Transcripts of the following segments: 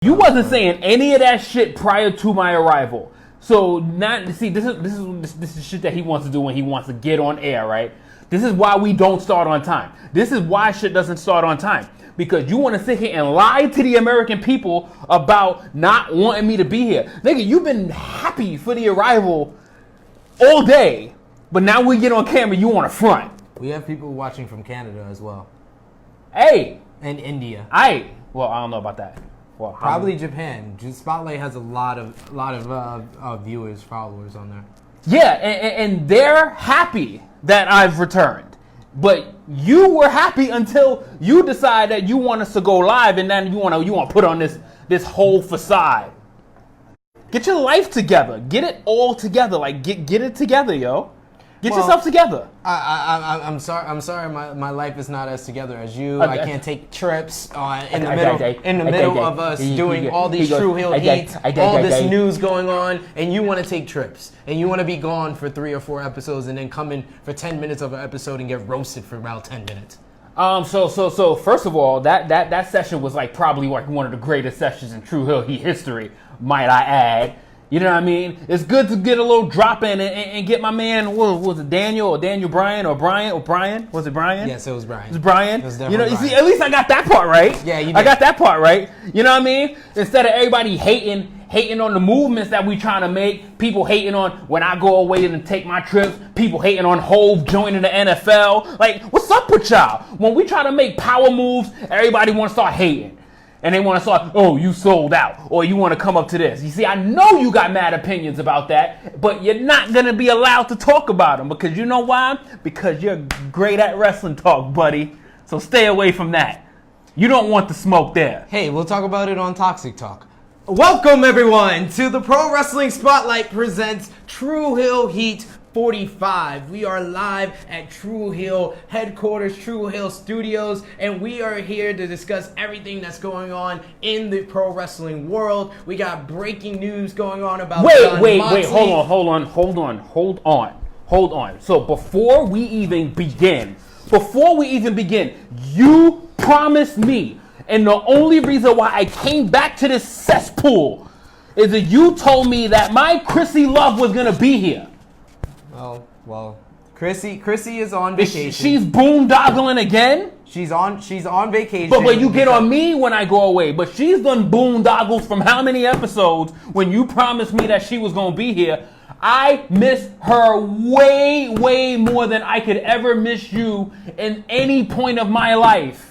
You wasn't saying any of that shit prior to my arrival. So this is shit that he wants to do when he wants to get on air, right? This is why we don't start on time. This is why shit doesn't start on time. Because you want to sit here and lie to the American people about not wanting me to be here. Nigga, you've been happy for the arrival all day, but now we get on camera, you want to front. We have people watching from Canada as well. Hey. And India. Well, I don't know about that. Well, probably Japan. Spotlight has a lot of viewers, followers on there. Yeah, and they're happy that I've returned. But you were happy until you decide that you want us to go live, and then you want to put on this whole facade. Get your life together. Get it all together. Like get it together, yo. Get yourself together. I'm sorry. My life is not as together as you. I can't take trips in the middle of us doing all these True Hill heats, all this news going on, and you want to take trips and you want to be gone for 3 or 4 episodes and then come in for 10 minutes of an episode and get roasted for about 10 minutes. So first of all, that session was probably one of the greatest sessions in True Hill Heat history, might I add. You know what I mean? It's good to get a little drop in and get my man, what was it, Daniel Bryan or Brian? Was it Brian? Yes, it was Brian. It was Brian. It was definitely Brian. See, at least I got that part right. Yeah, you did. I got that part right. You know what I mean? Instead of everybody hating on the movements that we trying to make, people hating on when I go away and take my trips, people hating on Hove joining the NFL. Like, what's up with y'all? When we try to make power moves, everybody want to start hating. And they want to start, oh, you sold out, or you want to come up to this. You see, I know you got mad opinions about that, but you're not going to be allowed to talk about them because you know why? Because you're great at wrestling talk, buddy. So stay away from that. You don't want the smoke there. Hey, we'll talk about it on Toxic Talk. Welcome, everyone, to the Pro Wrestling Spotlight presents True Hill Heat 45. We are live at True Hill headquarters, True Hill Studios, and we are here to discuss everything that's going on in the pro wrestling world. We got breaking news going on about Jon Moxley. Hold on. So before we even begin, you promised me, and the only reason why I came back to this cesspool is that you told me that my Chrissy Love was gonna be here. Well, Chrissy is on vacation. She's boondoggling again? She's on vacation. But you get on me when I go away. But she's done boondoggles from how many episodes when you promised me that she was going to be here? I miss her way, way more than I could ever miss you in any point of my life.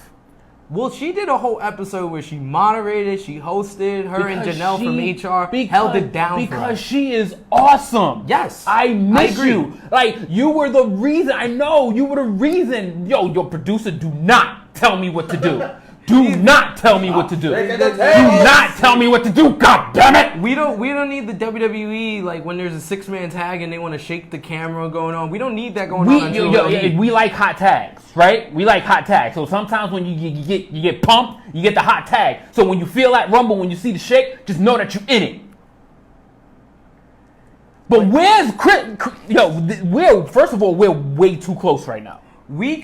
Well, she did a whole episode where she moderated, she hosted, and Janelle from HR held it down for us. Because she is awesome. Yes. I miss you. Like, you were the reason. I know, you were the reason. Yo, your producer, do not tell me what to do. Do not tell me what to do. Do not tell me what to do. God damn it! We don't need the WWE like when there's a 6-man tag and they want to shake the camera going on. We don't need that going on. We like hot tags, right? We like hot tags. So sometimes when you get pumped, you get the hot tag. So when you feel that rumble, when you see the shake, just know that you're in it. But where's Chris? First of all, we're way too close right now. I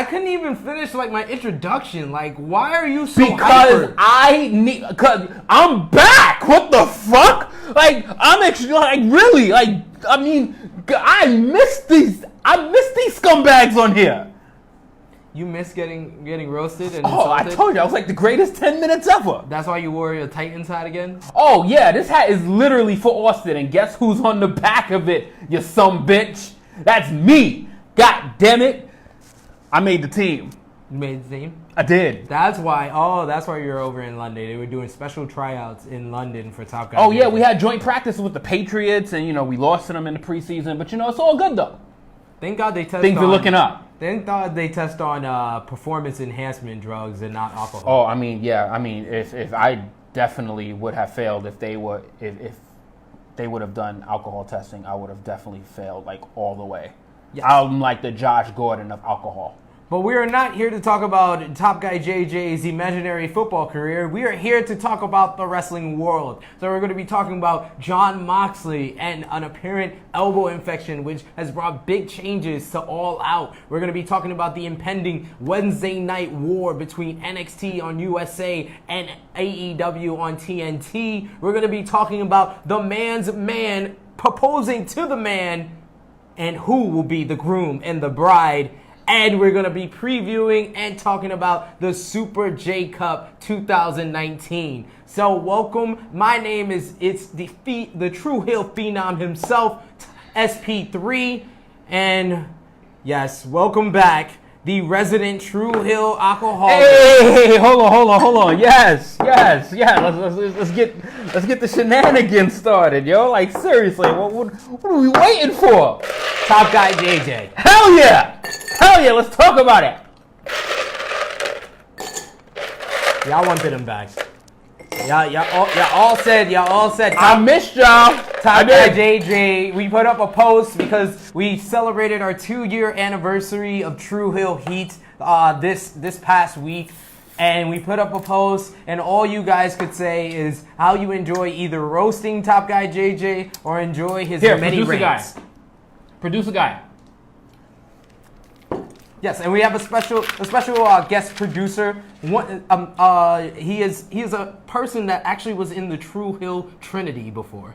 couldn't even finish my introduction. Like, why are you so hyper? Because I'm back. What the fuck? Like, I'm actually really I miss these scumbags on here. You miss getting roasted and insulted? I told you I was the greatest 10 minutes ever. That's why you wore your Titans hat again? Oh yeah, this hat is literally for Austin, and guess who's on the back of it, you some bitch? That's me. God damn it. I made the team. You made the team? I did. That's why you're over in London. They were doing special tryouts in London for Top Gun. Oh, yeah, we had joint practices with the Patriots, and, we lost to them in the preseason. But, it's all good, though. Thank God they test Things are looking up. Thank God they test on performance enhancement drugs and not alcohol. Oh, I mean, yeah. I mean, if I definitely would have failed if they would have done alcohol testing, I would have definitely failed, all the way. Yes. I'm like the Josh Gordon of alcohol. But we are not here to talk about Top Guy JJ's imaginary football career. We are here to talk about the wrestling world. So we're going to be talking about Jon Moxley and an apparent elbow infection, which has brought big changes to All Out. We're going to be talking about the impending Wednesday night war between NXT on USA and AEW on TNT. We're going to be talking about the man's man proposing to the man and who will be the groom and the bride. And we're going to be previewing and talking about the Super J Cup 2019. So welcome. My name is, the True Hill Phenom himself, SP3. And yes, welcome back, the resident True Hill alcoholic. Hey, hold on. Yes. Let's get the shenanigans started, yo. Like seriously, what are we waiting for? Top Guy JJ. Hell yeah! Let's talk about it. Y'all wanted him back. Y'all all said. I missed y'all. Top Guy JJ. We put up a post because we celebrated our 2-year anniversary of True Hill Heat this past week. And we put up a post, and all you guys could say is how you enjoy either roasting Top Guy JJ or enjoy his many rants. Producer guy. Yes, and we have a special guest producer. He is a person that actually was in the True Hill Trinity before.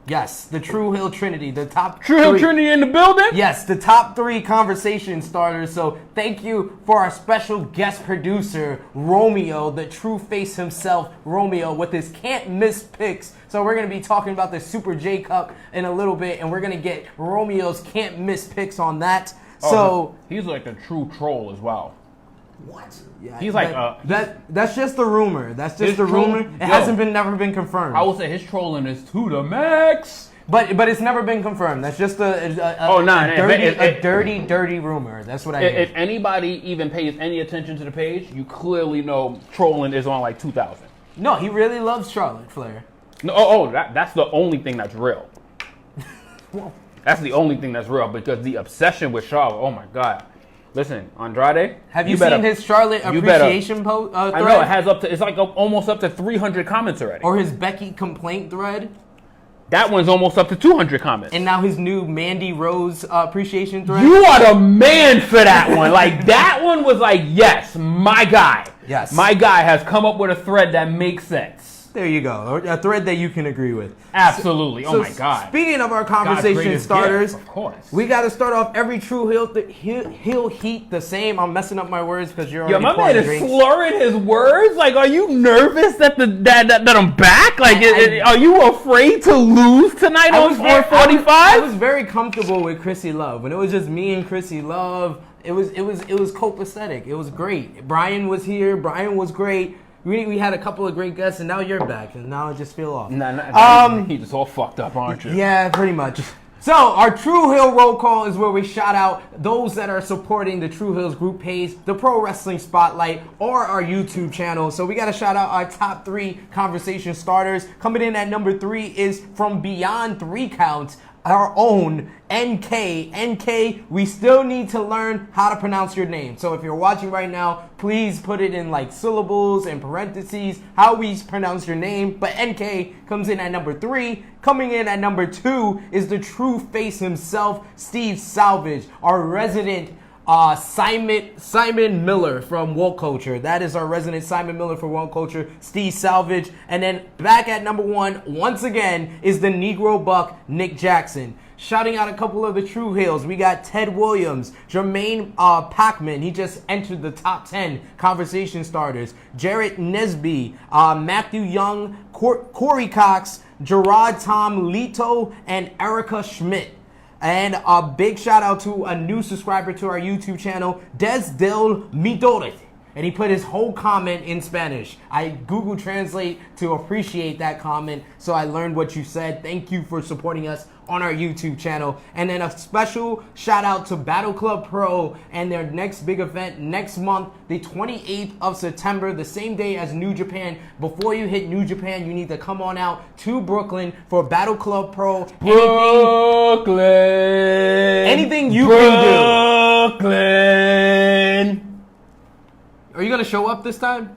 Yes, the True Hill Trinity, the top True Hill Trinity in the building? Yes, the top 3 conversation starters. So thank you for our special guest producer, Romeo, the true face himself, Romeo, with his can't miss picks. So we're going to be talking about the Super J Cup in a little bit, and we're going to get Romeo's can't miss picks on that. So he's like a true troll as well. What? Yeah, he's like that's just a rumor. That's just a rumor. It hasn't never been confirmed. I will say his trolling is to the max. But it's never been confirmed. That's just a dirty rumor. That's what I hear. If anybody even pays any attention to the page, you clearly know trolling is on like 2,000. No, he really loves Charlotte Flair. No, that's the only thing that's real. That's the only thing that's real, because the obsession with Charlotte, oh my God. Listen, Andrade. Have you seen his Charlotte appreciation thread? I know, it has it's like almost up to 300 comments already. Or his Becky complaint thread. That one's almost up to 200 comments. And now his new Mandy Rose appreciation thread. You are the man for that one. Like, that one was like, yes, my guy. Yes. My guy has come up with a thread that makes sense. There you go. A thread that you can agree with. Absolutely. Oh my God. Speaking of our conversation starters, of course, we got to start off every True Hill Heat the same. I'm messing up my words because you're already my man is drinks. slurring his words. Like, are you nervous that I'm back? Like, are you afraid to lose tonight on 445? I was very comfortable with Chrissy Love. When it was just me and Chrissy Love, it was copacetic. It was great. Brian was here. Brian was great. We had a couple of great guests, and now you're back, and now I just feel off. He's just all fucked up, aren't you? Yeah, pretty much. So, our True Hill roll call is where we shout out those that are supporting the True Hills group page, the Pro Wrestling Spotlight, or our YouTube channel. So, we got to shout out our top 3 conversation starters. Coming in at number 3 is from Beyond 3 Counts, our own NK. NK, we still need to learn how to pronounce your name. So if you're watching right now, please put it in like syllables and parentheses, how we pronounce your name. But NK comes in at number 3. Coming in at number 2 is the true face himself, Steve Salvage, our resident Simon Miller from Woke Culture. That is our resident Simon Miller for Woke Culture, Steve Salvage. And then back at number 1, once again, is the Negro Buck, Nick Jackson. Shouting out a couple of the True Hills. We got Ted Williams, Jermaine Pacman. He just entered the top 10 conversation starters. Jarrett Nesby, Matthew Young, Corey Cox, Gerard Tom Lito, and Erica Schmidt. And a big shout out to a new subscriber to our YouTube channel, Des Del Midores. And he put his whole comment in Spanish. I Google Translate to appreciate that comment, so I learned what you said. Thank you for supporting us on our YouTube channel. And then a special shout out to Battle Club Pro and their next big event next month, the 28th of September, the same day as New Japan. Before you hit New Japan, you need to come on out to Brooklyn for Battle Club Pro. Brooklyn. Anything you can do. Brooklyn. Are you going to show up this time?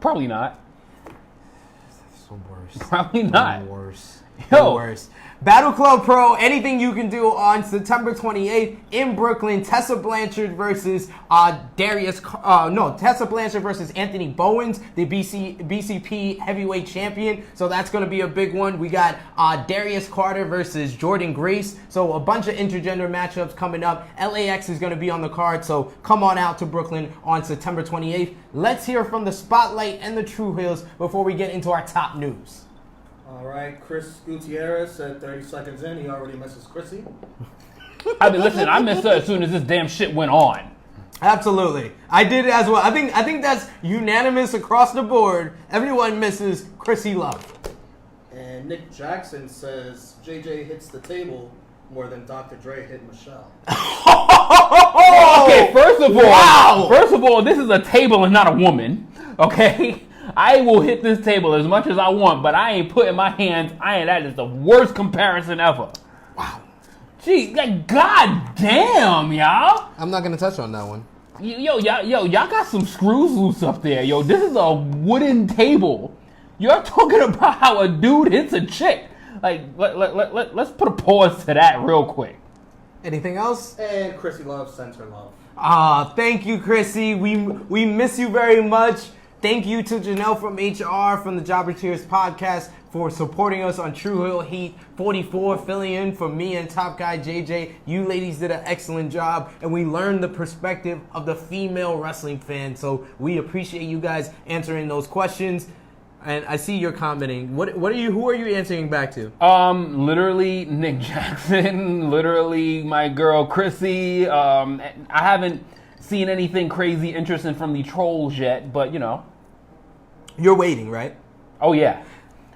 Probably not. That's the worst. Probably not. The worst. Yo. The worst. Battle Club Pro, anything you can do on September 28th in Brooklyn. Tessa Blanchard versus Tessa Blanchard versus Anthony Bowens, the BCP heavyweight champion. So that's going to be a big one. We got Darius Carter versus Jordan Grace. So a bunch of intergender matchups coming up. LAX is going to be on the card. So come on out to Brooklyn on September 28th. Let's hear from the Spotlight and the True Heels before we get into our top news. All right, Chris Gutierrez said 30 seconds in, he already misses Chrissy. I mean, listen, I missed her as soon as this damn shit went on. Absolutely. I did as well. I think that's unanimous across the board. Everyone misses Chrissy Love. And Nick Jackson says JJ hits the table more than Dr. Dre hit Michelle. Okay, first of all, this is a table and not a woman. Okay? I will hit this table as much as I want, but I ain't putting my hands. That is the worst comparison ever. Wow. Gee, like, goddamn, y'all. I'm not gonna touch on that one. Y'all got some screws loose up there. Yo, this is a wooden table. You're talking about how a dude hits a chick. Like, let's put a pause to that real quick. Anything else? And Chrissy Love sends her love. Thank you, Chrissy. We miss you very much. Thank you to Janelle from HR from the Jobber Cheers podcast for supporting us on True Hill Heat 44, filling in for me and Top Guy JJ. You ladies did an excellent job, and we learned the perspective of the female wrestling fan. So we appreciate you guys answering those questions. And I see you're commenting. Who are you answering back to? Literally Nick Jackson, literally my girl Chrissy. I haven't seen anything crazy interesting from the trolls yet, but you know. You're waiting, right? Oh yeah.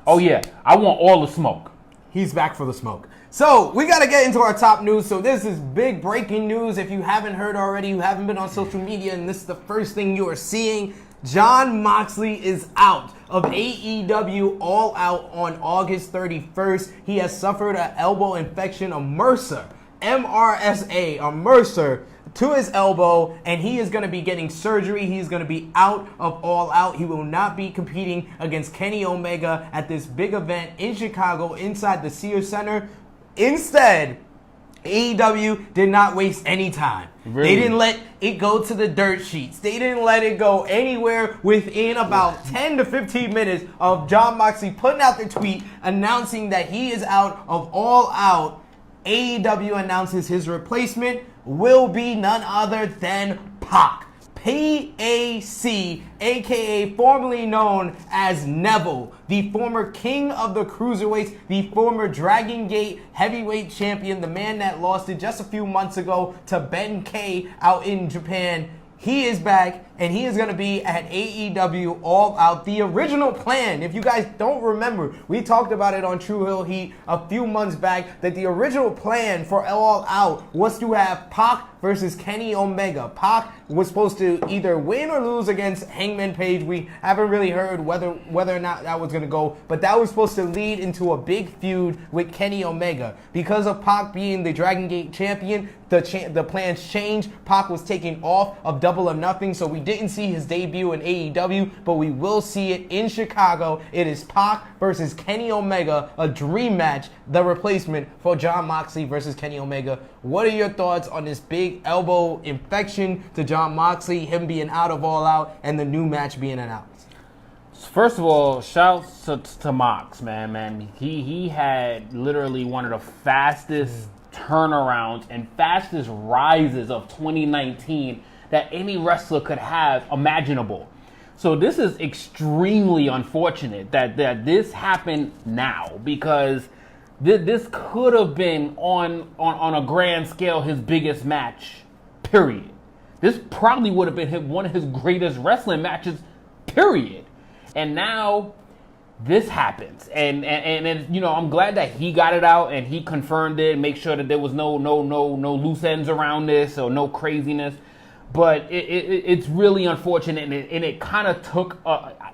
I want all the smoke. He's back for the smoke. So we got to get into our top news. So this is big breaking news. If you haven't heard already, you haven't been on social media, and this is the first thing you are seeing. Jon Moxley is out of AEW All Out on August 31st. He has suffered an elbow infection, a MRSA, to his elbow, and he is going to be getting surgery. He's going to be out of All Out. He will not be competing against Kenny Omega at this big event in Chicago inside the Sears Center. Instead, AEW did not waste any time. Really? They didn't let it go to the dirt sheets. They didn't let it go anywhere within about 10 to 15 minutes of Jon Moxley putting out the tweet announcing that he is out of All Out. AEW announces his replacement will be none other than Pac. PAC, aka formerly known as Neville, the former king of the cruiserweights, the former Dragon Gate heavyweight champion, the man that lost it just a few months ago to Ben K out in Japan. He is back, and he is going to be at AEW All Out. The original plan, if you guys don't remember, we talked about it on True Hill Heat a few months back, that the original plan for All Out was to have Pac versus Kenny Omega. Pac was supposed to either win or lose against Hangman Page. We haven't really heard whether or not that was going to go, but that was supposed to lead into a big feud with Kenny Omega. Because of Pac being the Dragon Gate champion, the plans changed. Pac was taken off of Double or Nothing, so we didn't see his debut in AEW, but we will see it in Chicago. It is Pac versus Kenny Omega, a dream match, the replacement for Jon Moxley versus Kenny Omega. What are your thoughts on this big elbow infection to Jon Moxley, him being out of All Out, and the new match being announced? First of all, shouts to Mox, man. He had literally one of the fastest turnarounds and fastest rises of 2019 that any wrestler could have imaginable. So this is extremely unfortunate that this happened now, because this could have been on a grand scale his biggest match, period. This probably would have been one of his greatest wrestling matches, period. And now this happens, and you know, I'm glad that he got it out and he confirmed it, make sure that there was no loose ends around this or no craziness. But it's really unfortunate, and it kind of took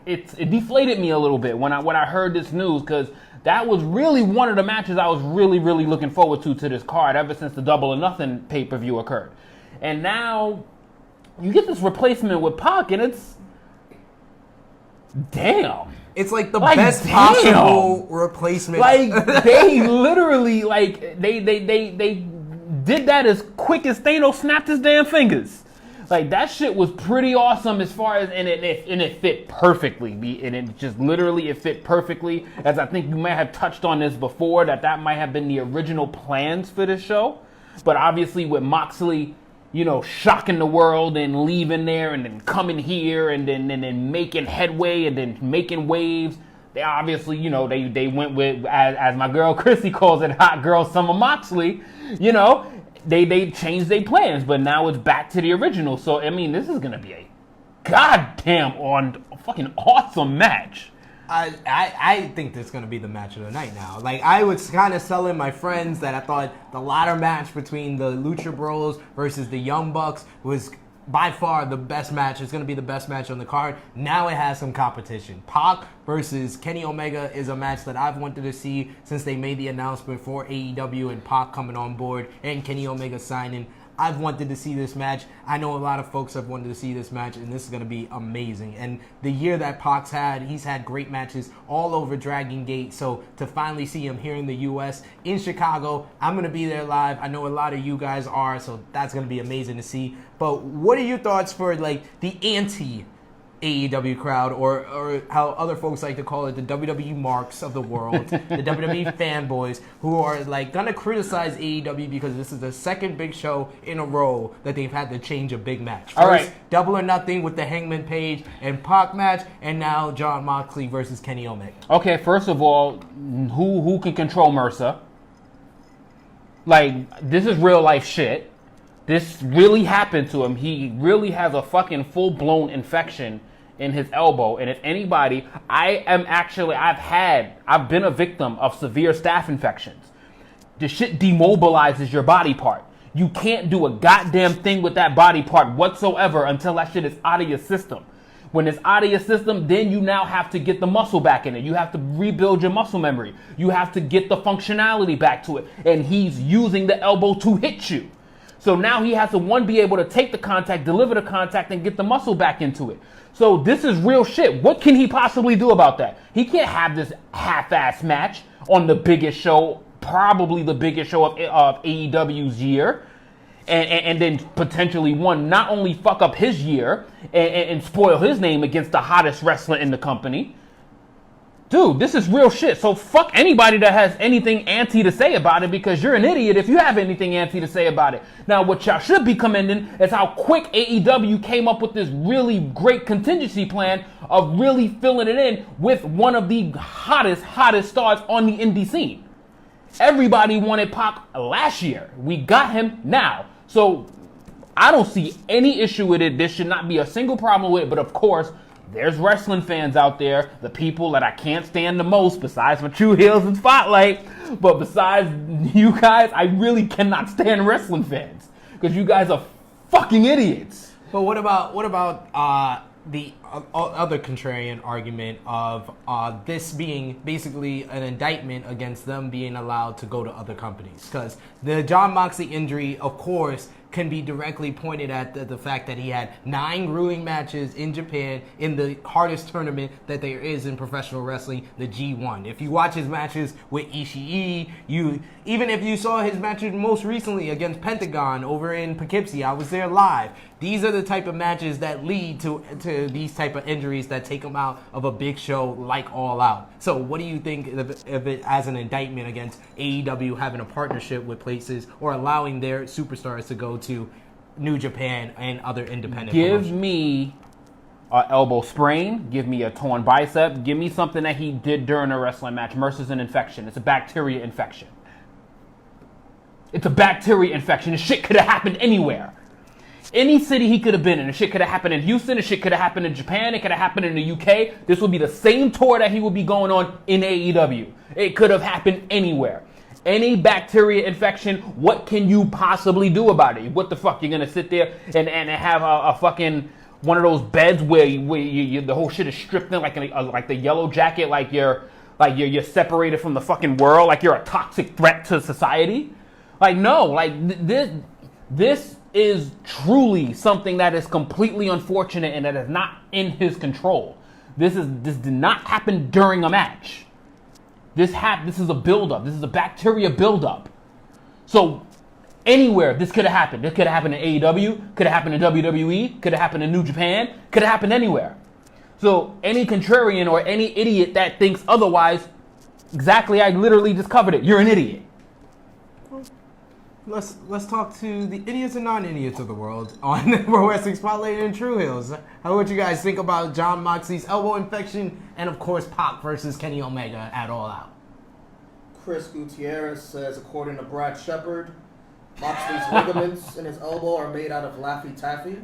it deflated me a little bit when I heard this news, because that was really one of the matches I was really looking forward to this card ever since the Double or Nothing pay-per-view occurred. And now you get this replacement with Pac, and it's damn. It's like the Like, best damn. possible replacement. Like they literally like they did that as quick as Thanos snapped his damn fingers. Like that shit was pretty awesome as far as and it fit perfectly. And it just literally it fit perfectly. As I think you might have touched on this before, that might have been the original plans for this show. But obviously with Moxley, you know, shocking the world and leaving there and then coming here and then making headway and then making waves. They obviously, you know, they went with, as my girl Chrissy calls it, Hot Girl Summer Moxley. You know, they changed their plans, but now it's back to the original. So, I mean, this is going to be a goddamn fucking awesome match. I think this is going to be the match of the night now. Like, I was kind of telling my friends that I thought the ladder match between the Lucha Bros versus the Young Bucks was by far the best match. It's going to be the best match on the card. Now it has some competition. Pac versus Kenny Omega is a match that I've wanted to see since they made the announcement for AEW and Pac coming on board and Kenny Omega signing. I've wanted to see this match. I know a lot of folks have wanted to see this match, and this is going to be amazing. And the year that Pac's had, he's had great matches all over Dragon Gate. So to finally see him here in the U.S., in Chicago, I'm going to be there live. I know a lot of you guys are, so that's going to be amazing to see. But what are your thoughts for, like, the anti-AEW crowd, or how other folks like to call it, the WWE marks of the world, the WWE fanboys, who are like gonna criticize AEW because this is the second big show in a row that they've had to change a big match. First, All right. Double or Nothing with the Hangman Page and Pac match, and now Jon Moxley versus Kenny Omega. Okay, first of all, who can control Mercer? Like, this is real life shit. This really happened to him. He really has a fucking full-blown infection in his elbow. And if anybody, I've been a victim of severe staph infections. This shit demobilizes your body part. You can't do a goddamn thing with that body part whatsoever until that shit is out of your system. When it's out of your system, then you now have to get the muscle back in it. You have to rebuild your muscle memory. You have to get the functionality back to it. And he's using the elbow to hit you. So now he has to, be able to take the contact, deliver the contact, and get the muscle back into it. So this is real shit. What can he possibly do about that? He can't have this half-ass match on the biggest show, probably the biggest show of AEW's year, and then potentially not only fuck up his year and spoil his name against the hottest wrestler in the company. Dude, this is real shit. So fuck anybody that has anything anti to say about it, because you're an idiot if you have anything anti to say about it. Now, what y'all should be commending is how quick AEW came up with this really great contingency plan of really filling it in with one of the hottest stars on the indie scene. Everybody wanted Pac last year. We got him now. So I don't see any issue with it. There should not be a single problem with it. But of course, there's wrestling fans out there, the people that I can't stand the most, besides my True Heels and Spotlight. But besides you guys, I really cannot stand wrestling fans because you guys are fucking idiots. But what about the other contrarian argument of this being basically an indictment against them being allowed to go to other companies? Because the Jon Moxley injury, of course, can be directly pointed at the fact that he had 9 grueling matches in Japan in the hardest tournament that there is in professional wrestling, the G1. If you watch his matches with Ishii, even if you saw his matches most recently against Pentagon over in Poughkeepsie, I was there live. These are the type of matches that lead to these type of injuries that take him out of a big show like All Out. So what do you think of it as an indictment against AEW having a partnership with places or allowing their superstars to go to New Japan and other independent Give me an elbow sprain. Give me a torn bicep. Give me something that he did during a wrestling match. Mercer's an infection. It's a bacteria infection. It's a bacteria infection. This shit could have happened anywhere. Any city he could have been in. The shit could have happened in Houston. The shit could have happened in Japan. It could have happened in the UK. This would be the same tour that he would be going on in AEW. It could have happened anywhere. Any bacteria infection, what can you possibly do about it? What the fuck? You're going to sit there and have a fucking one of those beds where the whole shit is stripped in like the Yellow Jacket, like you're separated from the fucking world, like you're a toxic threat to society? Like, no, like this is truly something that is completely unfortunate and that is not in his control. This did not happen during a match. This is a buildup. This is a bacteria buildup. So anywhere this could have happened. This could have happened in AEW, could have happened in WWE, could have happened in New Japan, could have happened anywhere. So any contrarian or any idiot that thinks otherwise, exactly, I literally just covered it. You're an idiot. Let's talk to the idiots and non-idiots of the world on the Pro Wrestling Spotlight in True Hills. How would you guys think about Jon Moxley's elbow infection and, of course, Pac versus Kenny Omega at All Out? Chris Gutierrez says, according to Brad Shepard, Moxley's ligaments in his elbow are made out of Laffy Taffy.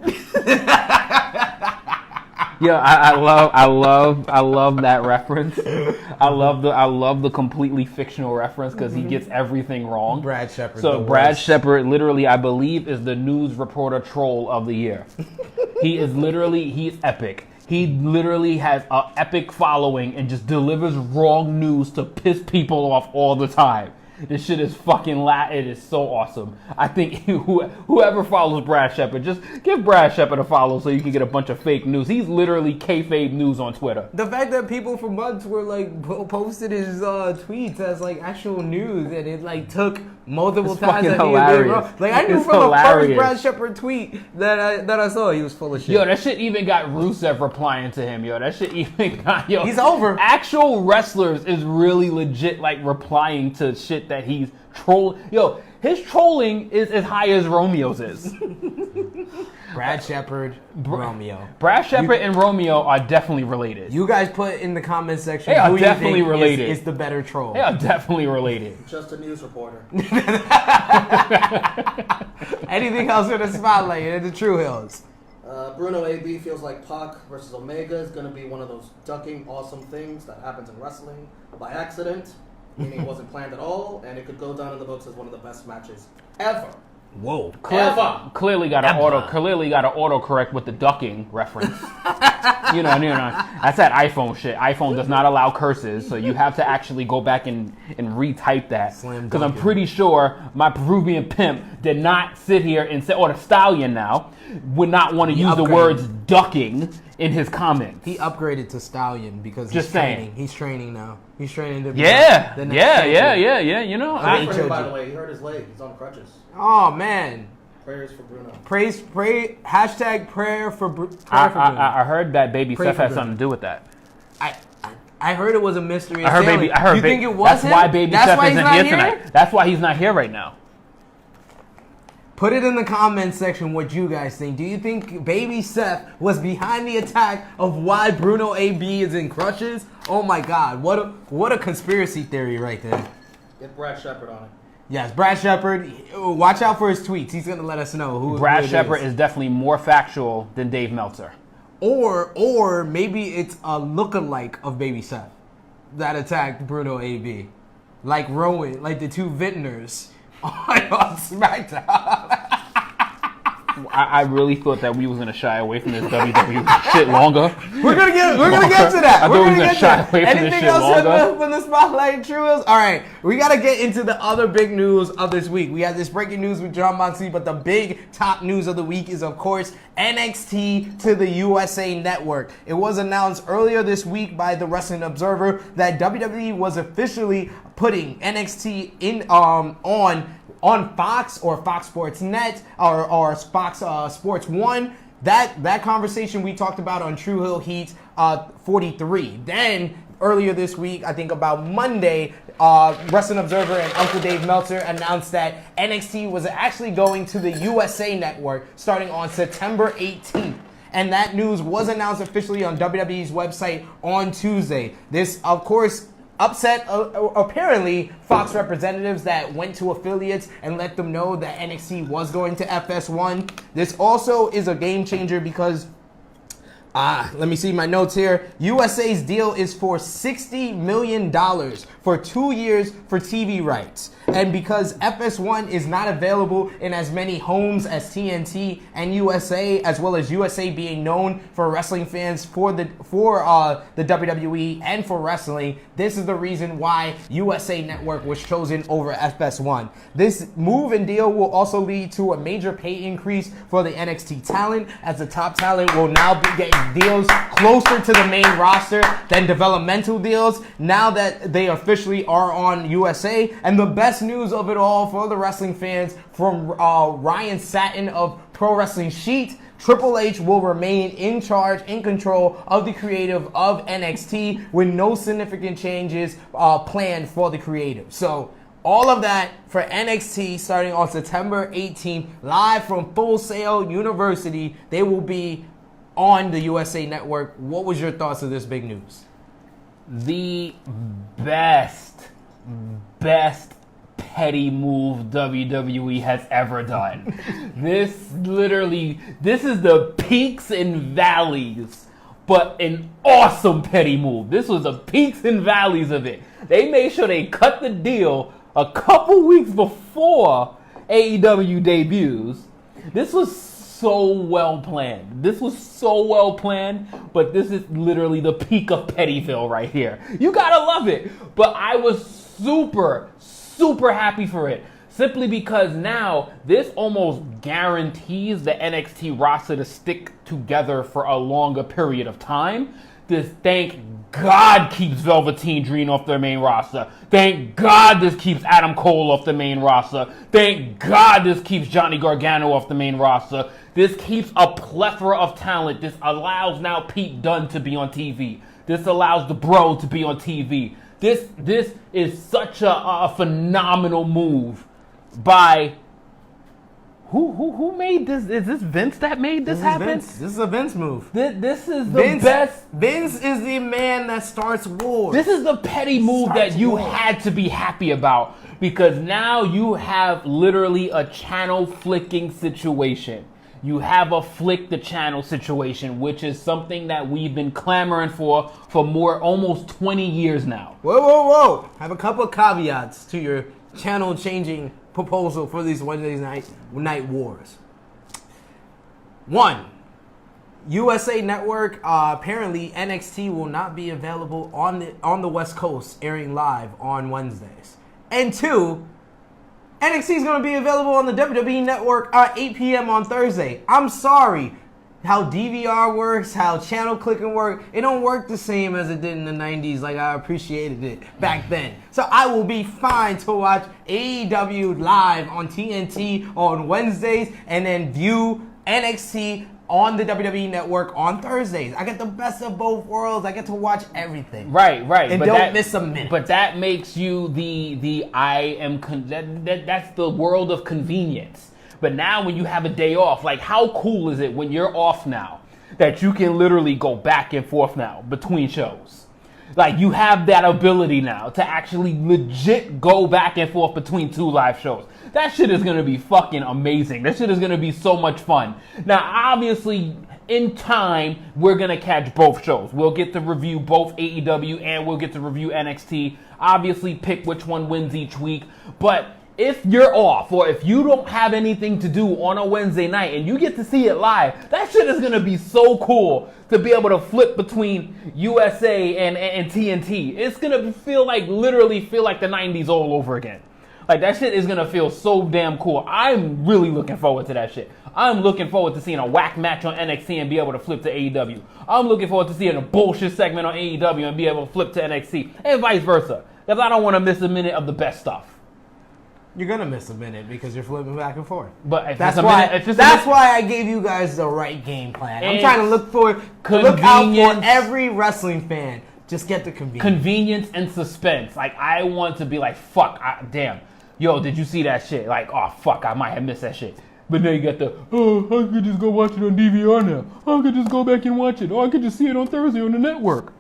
Yeah, I love that reference. I love the completely fictional reference because he gets everything wrong. Brad Shepard. So Brad Shepard, literally, I believe, is the news reporter troll of the year. He's epic. He literally has an epic following and just delivers wrong news to piss people off all the time. This shit is fucking it is so awesome. I think whoever follows Brad Shepard, just give Brad Shepard a follow so you can get a bunch of fake news. He's literally kayfabe news on Twitter. The fact that people for months were like posted his tweets as like actual news, and it like took multiple times. Fucking hilarious. Like I knew It's from hilarious. the first Brad Shepard tweet that I saw he was full of shit. Yo, that shit even got Rusev replying to him. Yo, that shit even got He's over. Actual wrestlers is really legit like replying to shit that he's troll. Yo, his trolling is as high as Romeo's is. Brad Shepard, Romeo. Brad Shepard and Romeo are definitely related. You guys put in the comment section They are who definitely you think related. is the better troll. They are definitely related. Just a news reporter. Anything else in the spotlight in the True Hills? Bruno AB feels like Pac versus Omega is going to be one of those ducking awesome things that happens in wrestling by accident, meaning it wasn't planned at all, and it could go down in the books as one of the best matches ever. Whoa. Clearly got an autocorrect with the ducking reference. you know, that's that iPhone shit. iPhone does not allow curses, so you have to actually go back and retype that. Because I'm pretty sure my Peruvian pimp did not sit here and say, or the stallion now, would not want to use the words ducking in his comments. He upgraded to Stallion because Just saying. He's training now. He's training to be Yeah. the next champion. Yeah. You know, Good for him, by the way. He hurt his leg. He's on crutches. Oh man. Prayers for Bruno. Pray. Hashtag prayer for Bruno. I heard that Baby Pray Seth for had Bruno. something to do with that. I heard it was a mystery. I heard. You think it was That's him? why Baby That's Seth why isn't he's here not tonight. That's why he's not here right now. Put it in the comments section what you guys think. Do you think Baby Seth was behind the attack of why Bruno AB is in crutches? Oh my God, what a conspiracy theory right there. Get Brad Shepard on it. Yes, Brad Shepard. Watch out for his tweets. He's gonna let us know who Brad it Shepard is definitely more factual than Dave Meltzer. Or maybe it's a lookalike of Baby Seth that attacked Bruno AB, like Rowan, like the two Vintners on SmackDown. I really thought that we was gonna shy away from this WWE shit longer. We're gonna get to that. I We're thought we gonna was get to gonna shy that. away from this Anything shit else longer. from the spotlight, True Hills? All right, we gotta get into the other big news of this week. We had this breaking news with Jon Moxley, but the big top news of the week is, of course, NXT to the USA Network. It was announced earlier this week by the Wrestling Observer that WWE was officially putting NXT in on Fox or Fox Sports Net or Fox Sports 1. That conversation we talked about on True Hill Heat 43. Then earlier this week, I think about Monday, Wrestling Observer and Uncle Dave Meltzer announced that NXT was actually going to the USA Network starting on September 18th. And that news was announced officially on WWE's website on Tuesday. This, of course, upset apparently Fox representatives that went to affiliates and let them know that NXT was going to FS1. This also is a game changer because Let me see my notes here. USA's deal is for $60 million for 2 years for TV rights. And because FS1 is not available in as many homes as TNT and USA, as well as USA being known for wrestling fans for the WWE and for wrestling, this is the reason why USA Network was chosen over FS1. This move and deal will also lead to a major pay increase for the NXT talent, as the top talent will now be getting deals closer to the main roster than developmental deals now that they officially are on USA. And the best news of it all for the wrestling fans, from Ryan Satin of Pro Wrestling Sheet, Triple H will remain in charge, in control of the creative of NXT with no significant changes planned for the creative. So all of that for NXT starting on September 18th, live from Full Sail University. They will be on the USA Network. What was your thoughts of this big news? The best petty move WWE has ever done. This is the peaks and valleys, but an awesome petty move. This was the peaks and valleys of it. They made sure they cut the deal a couple weeks before AEW debuts. This was so well planned. But this is literally the peak of Pettyville right here. You gotta love it. But I was super happy for it. Simply because now this almost guarantees the NXT roster to stick together for a longer period of time. This, thank God, keeps Velveteen Dream off their main roster. Thank God this keeps Adam Cole off the main roster. Thank God this keeps Johnny Gargano off the main roster. This keeps a plethora of talent. This allows now Pete Dunne to be on TV. This allows the Bro to be on TV. This is such a phenomenal move by who made this? Is this Vince that made this happen? This is a Vince move. This is the best. Vince is the man that starts wars. This is the petty move that you had to be happy about, because now you have literally a channel flicking situation. You have a flick the channel situation, which is something that we've been clamoring for almost 20 years now. Whoa. I have a couple of caveats to your channel changing proposal for these Wednesday night wars. One, USA Network, apparently NXT will not be available on the West Coast airing live on Wednesdays. And two, NXT is going to be available on the WWE Network at 8 p.m. on Thursday. I'm sorry. How DVR works, how channel clicking works, it don't work the same as it did in the 90s like I appreciated it back then. So I will be fine to watch AEW live on TNT on Wednesdays and then view NXT on the WWE Network on Thursdays. I get the best of both worlds. I get to watch everything. Right. And but don't miss a minute. But that makes you that's the world of convenience. But now when you have a day off, like how cool is it when you're off now that you can literally go back and forth now between shows? Like you have that ability now to actually legit go back and forth between two live shows. That shit is going to be fucking amazing. That shit is going to be so much fun. Now, obviously, in time, we're going to catch both shows. We'll get to review both AEW and we'll get to review NXT. Obviously, pick which one wins each week. But if you're off or if you don't have anything to do on a Wednesday night and you get to see it live, that shit is going to be so cool to be able to flip between USA and TNT. It's going to literally feel like the 90s all over again. Like, that shit is going to feel so damn cool. I'm really looking forward to that shit. I'm looking forward to seeing a whack match on NXT and be able to flip to AEW. I'm looking forward to seeing a bullshit segment on AEW and be able to flip to NXT. And vice versa. Because I don't want to miss a minute of the best stuff. You're going to miss a minute because you're flipping back and forth. But that's why I gave you guys the right game plan. I'm trying to look out for every wrestling fan. Just get the convenience. Convenience and suspense. Like, I want to be like, fuck, damn. Yo, did you see that shit? Like, oh, fuck, I might have missed that shit. But now you got I could just go watch it on DVR now. I could just go back and watch it. Or I could just see it on Thursday on the network.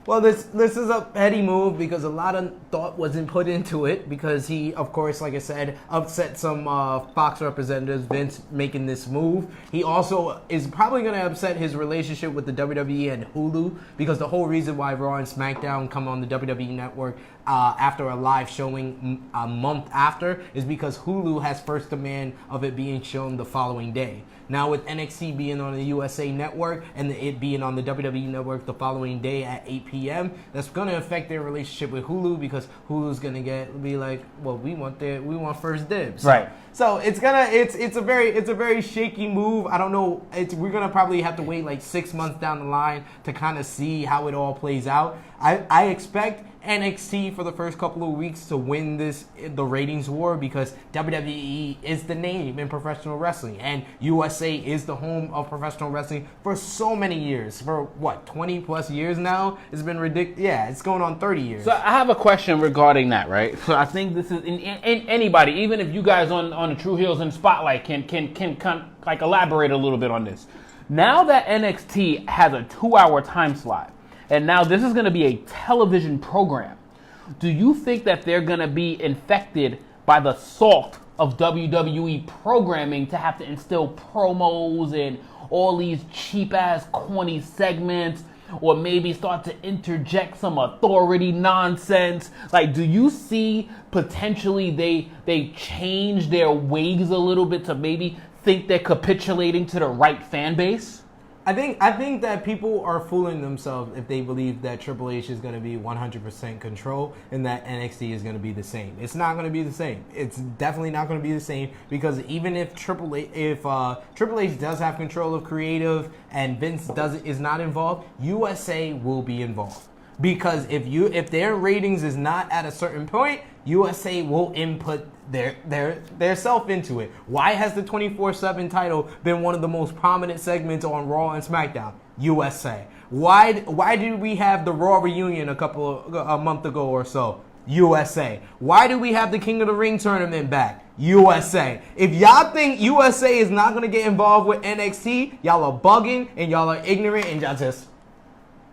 Well, this is a petty move because a lot of thought wasn't put into it because he, of course, like I said, upset some Fox representatives, Vince making this move. He also is probably going to upset his relationship with the WWE and Hulu because the whole reason why Raw and SmackDown come on the WWE Network after a live showing a month after is because Hulu has first demand of it being shown the following day. Now with NXT being on the USA Network and it being on the WWE Network the following day at 8 p.m., that's going to affect their relationship with Hulu because Hulu's going to be like, well, we want first dibs. Right. So it's a very shaky move. I don't know. We're gonna probably have to wait like 6 months down the line to kind of see how it all plays out. I expect NXT for the first couple of weeks to win the ratings war because WWE is the name in professional wrestling and USA is the home of professional wrestling for so many years. For what, 20 plus years now? It's been ridiculous. Yeah, it's going on 30 years. So I have a question regarding that, right? So I think this is in anybody, even if you guys on the True Heels and Spotlight can like elaborate a little bit on this. Now that NXT has a 2-hour time slot, and now this is going to be a television program, do you think that they're going to be infected by the salt of WWE programming to have to instill promos and all these cheap-ass, corny segments, or maybe start to interject some authority nonsense? Like, do you see potentially they change their ways a little bit to maybe think they're capitulating to the right fan base? I think that people are fooling themselves if they believe that Triple H is going to be 100% control and that NXT is going to be the same. It's not going to be the same. It's definitely not going to be the same because even if Triple H does have control of creative and Vince is not involved, USA will be involved. Because if their ratings is not at a certain point, USA will input their self into it. Why has the 24/7 title been one of the most prominent segments on Raw and SmackDown? USA. Why did we have the Raw reunion a month ago or so? USA. Why do we have the King of the Ring tournament back? USA. If y'all think USA is not going to get involved with NXT, y'all are bugging and y'all are ignorant and y'all just...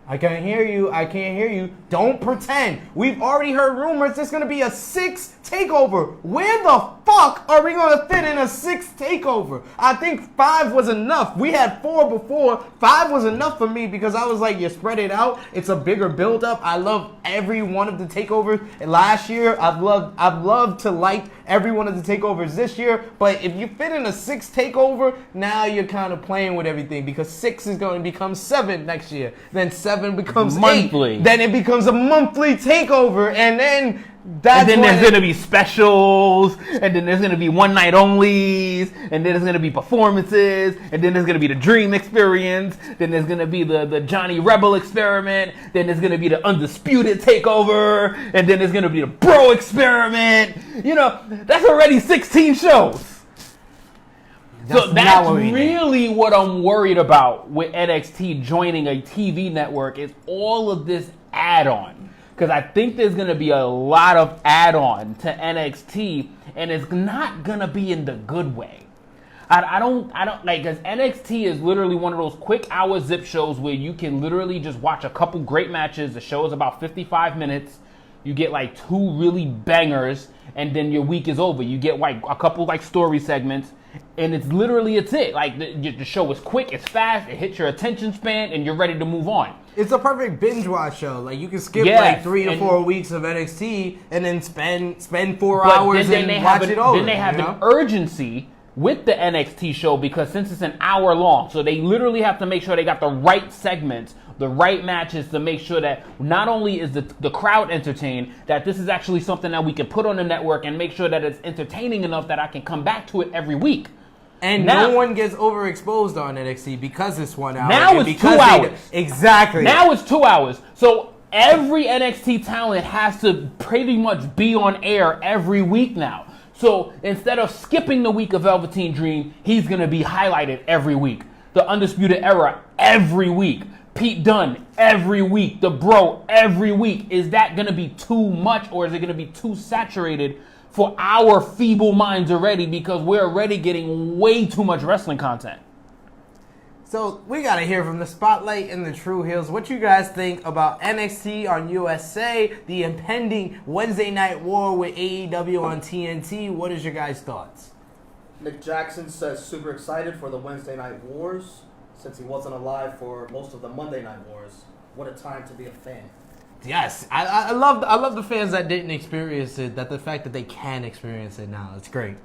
I can't hear you. Don't pretend. We've already heard rumors there's going to be a 6th takeover. Where the fuck are we going to fit in a 6th takeover? I think 5 was enough. We had 4 before. 5 was enough for me because I was like, you spread it out. It's a bigger build-up. I love every one of the takeovers. And last year, I've loved to like every one of the takeovers this year. But if you fit in a 6th takeover, now you're kind of playing with everything because 6 is going to become 7 next year. Then 7 becomes monthly. 8. Then it becomes a monthly takeover, and then there's going to be specials, and then there's going to be one night onlys, and then there's going to be performances, and then there's going to be the Dream Experience, then there's going to be the Johnny Rebel Experiment, then there's going to be the Undisputed Takeover, and then there's going to be the Bro Experiment. You know, that's already 16 shows. So that's really what I'm worried about with NXT joining a TV network is all of this add-on. Because I think there's going to be a lot of add-on to NXT, and it's not going to be in the good way. I don't like, because NXT is literally one of those quick hour zip shows where you can literally just watch a couple great matches. The show is about 55 minutes. You get like 2 really bangers, and then your week is over. You get like a couple like story segments. And it's it. Like, the show is quick, it's fast, it hits your attention span, and you're ready to move on. It's a perfect binge watch show. Like, you can skip like 3 to 4 weeks of NXT and then spend 4 hours and watch it over. Then they have an urgency with the NXT show because since it's an hour long, so they literally have to make sure they got the right segments, the right matches to make sure that not only is the crowd entertained, that this is actually something that we can put on the network and make sure that it's entertaining enough that I can come back to it every week. And now, no one gets overexposed on NXT because it's 1 hour. Now it's 2 hours. Exactly. Now it's 2 hours. So every NXT talent has to pretty much be on air every week now. So instead of skipping the week of Velveteen Dream, he's going to be highlighted every week. The Undisputed Era every week. Pete Dunne every week. The Bro every week. Is that going to be too much, or is it going to be too saturated for our feeble minds already, because we're already getting way too much wrestling content? So we gotta hear from the Spotlight and the True Heels. What you guys think about NXT on USA, the impending Wednesday Night War with AEW on TNT? What is your guys' thoughts? Nick Jackson says super excited for the Wednesday Night Wars since he wasn't alive for most of the Monday Night Wars. What a time to be a fan. Yes, I love the fans that didn't experience it. That the fact that they can experience it now, it's great.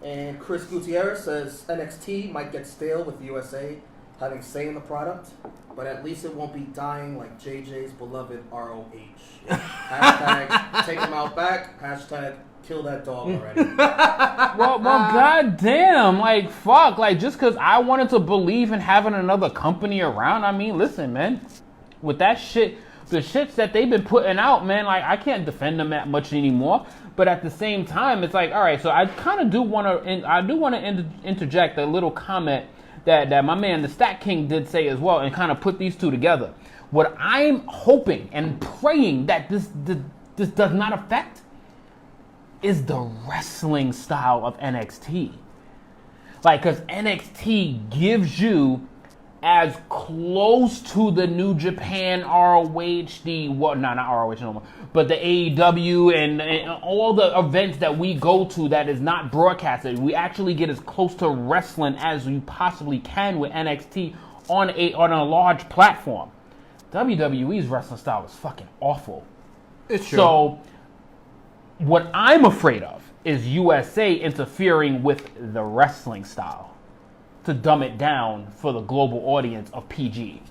And Chris Gutierrez says NXT might get stale with USA having say in the product, but at least it won't be dying like JJ's beloved ROH. Hashtag take him out back. Hashtag kill that dog already. well, goddamn, like, fuck, like, just because I wanted to believe in having another company around, I mean, listen, man, with that shit, the shits that they've been putting out, man, like, I can't defend them that much anymore. But at the same time, it's like, all right, so I kind of do want to interject a little comment that my man, the Stat King, did say as well, and kind of put these two together. What I'm hoping and praying that this does not affect is the wrestling style of NXT. Like, because NXT gives you as close to the New Japan ROH, not ROH no more, but the AEW and all the events that we go to that is not broadcasted. We actually get as close to wrestling as you possibly can with NXT on a large platform. WWE's wrestling style is fucking awful. It's true. So what I'm afraid of is USA interfering with the wrestling style to dumb it down for the global audience of PG.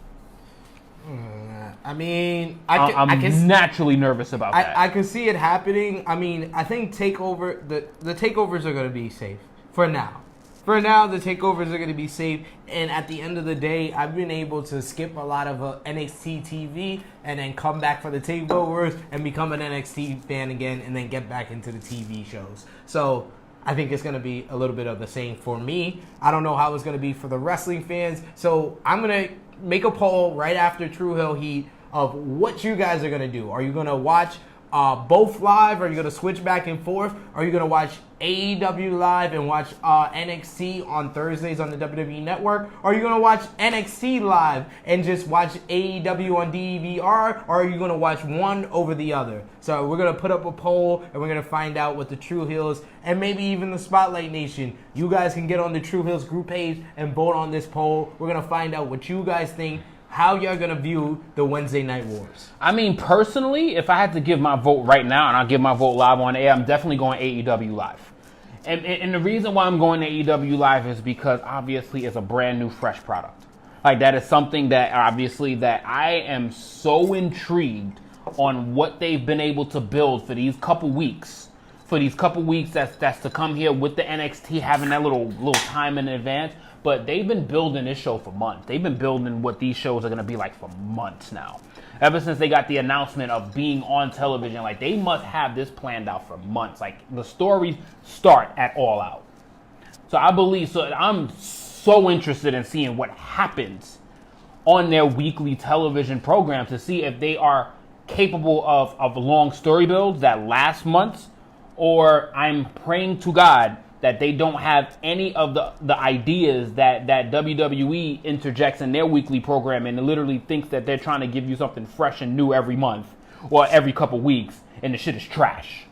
I mean, I'm naturally nervous about that. I can see it happening. I mean, I think the takeovers are going to be safe for now. For now, the takeovers are going to be safe. And at the end of the day, I've been able to skip a lot of NXT TV and then come back for the takeovers and become an NXT fan again and then get back into the TV shows. So I think it's going to be a little bit of the same for me. I don't know how it's going to be for the wrestling fans. So I'm going to make a poll right after True Hill Heat of what you guys are going to do. Are you going to watch both live? Are you going to switch back and forth? Are you going to watch AEW live and watch NXT on Thursdays on the WWE Network? Or are you going to watch NXT live and just watch AEW on DVR? Or are you going to watch one over the other? So we're going to put up a poll and we're going to find out what the True Heels and maybe even the Spotlight Nation. You guys can get on the True Heels group page and vote on this poll. We're going to find out what you guys think, how you're going to view the Wednesday Night Wars. I mean, personally, if I had to give my vote right now, and I'll give my vote live on air, I'm definitely going AEW live. And the reason why I'm going to AEW live is because obviously it's a brand new, fresh product. Like, that is something that obviously that I am so intrigued on what they've been able to build for these couple weeks. That's to come here with the NXT having that little time in advance. But they've been building this show for months. They've been building what these shows are going to be like for months now. Ever since they got the announcement of being on television, like, they must have this planned out for months. Like, the stories start at All Out. So I'm so interested in seeing what happens on their weekly television program to see if they are capable of long story builds that last months, or I'm praying to God that they don't have any of the ideas that WWE interjects in their weekly program and literally thinks that they're trying to give you something fresh and new every month or every couple weeks, and the shit is trash.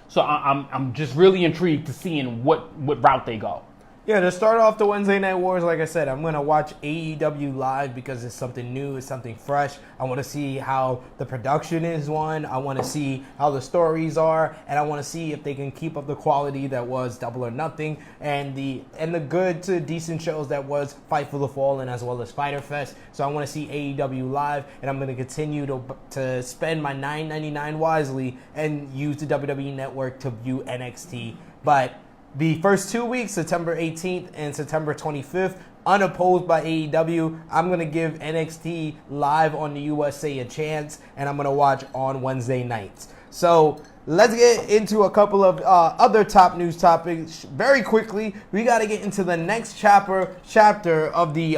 So I'm just really intrigued to seeing what route they go. Yeah, to start off the Wednesday Night Wars, like I said, I'm going to watch AEW live because it's something new, it's something fresh. I want to see how the production is one. I want to see how the stories are, and I want to see if they can keep up the quality that was Double or Nothing and the good to decent shows that was Fight for the Fallen as well as Fyter Fest. So I want to see AEW live, and I'm going to continue to spend my $9.99 wisely and use the WWE Network to view NXT. But the first 2 weeks, September 18th and September 25th, unopposed by AEW, I'm going to give NXT live on the USA a chance, and I'm going to watch on Wednesday nights. So let's get into a couple of other top news topics very quickly. We got to get into the next chapter of the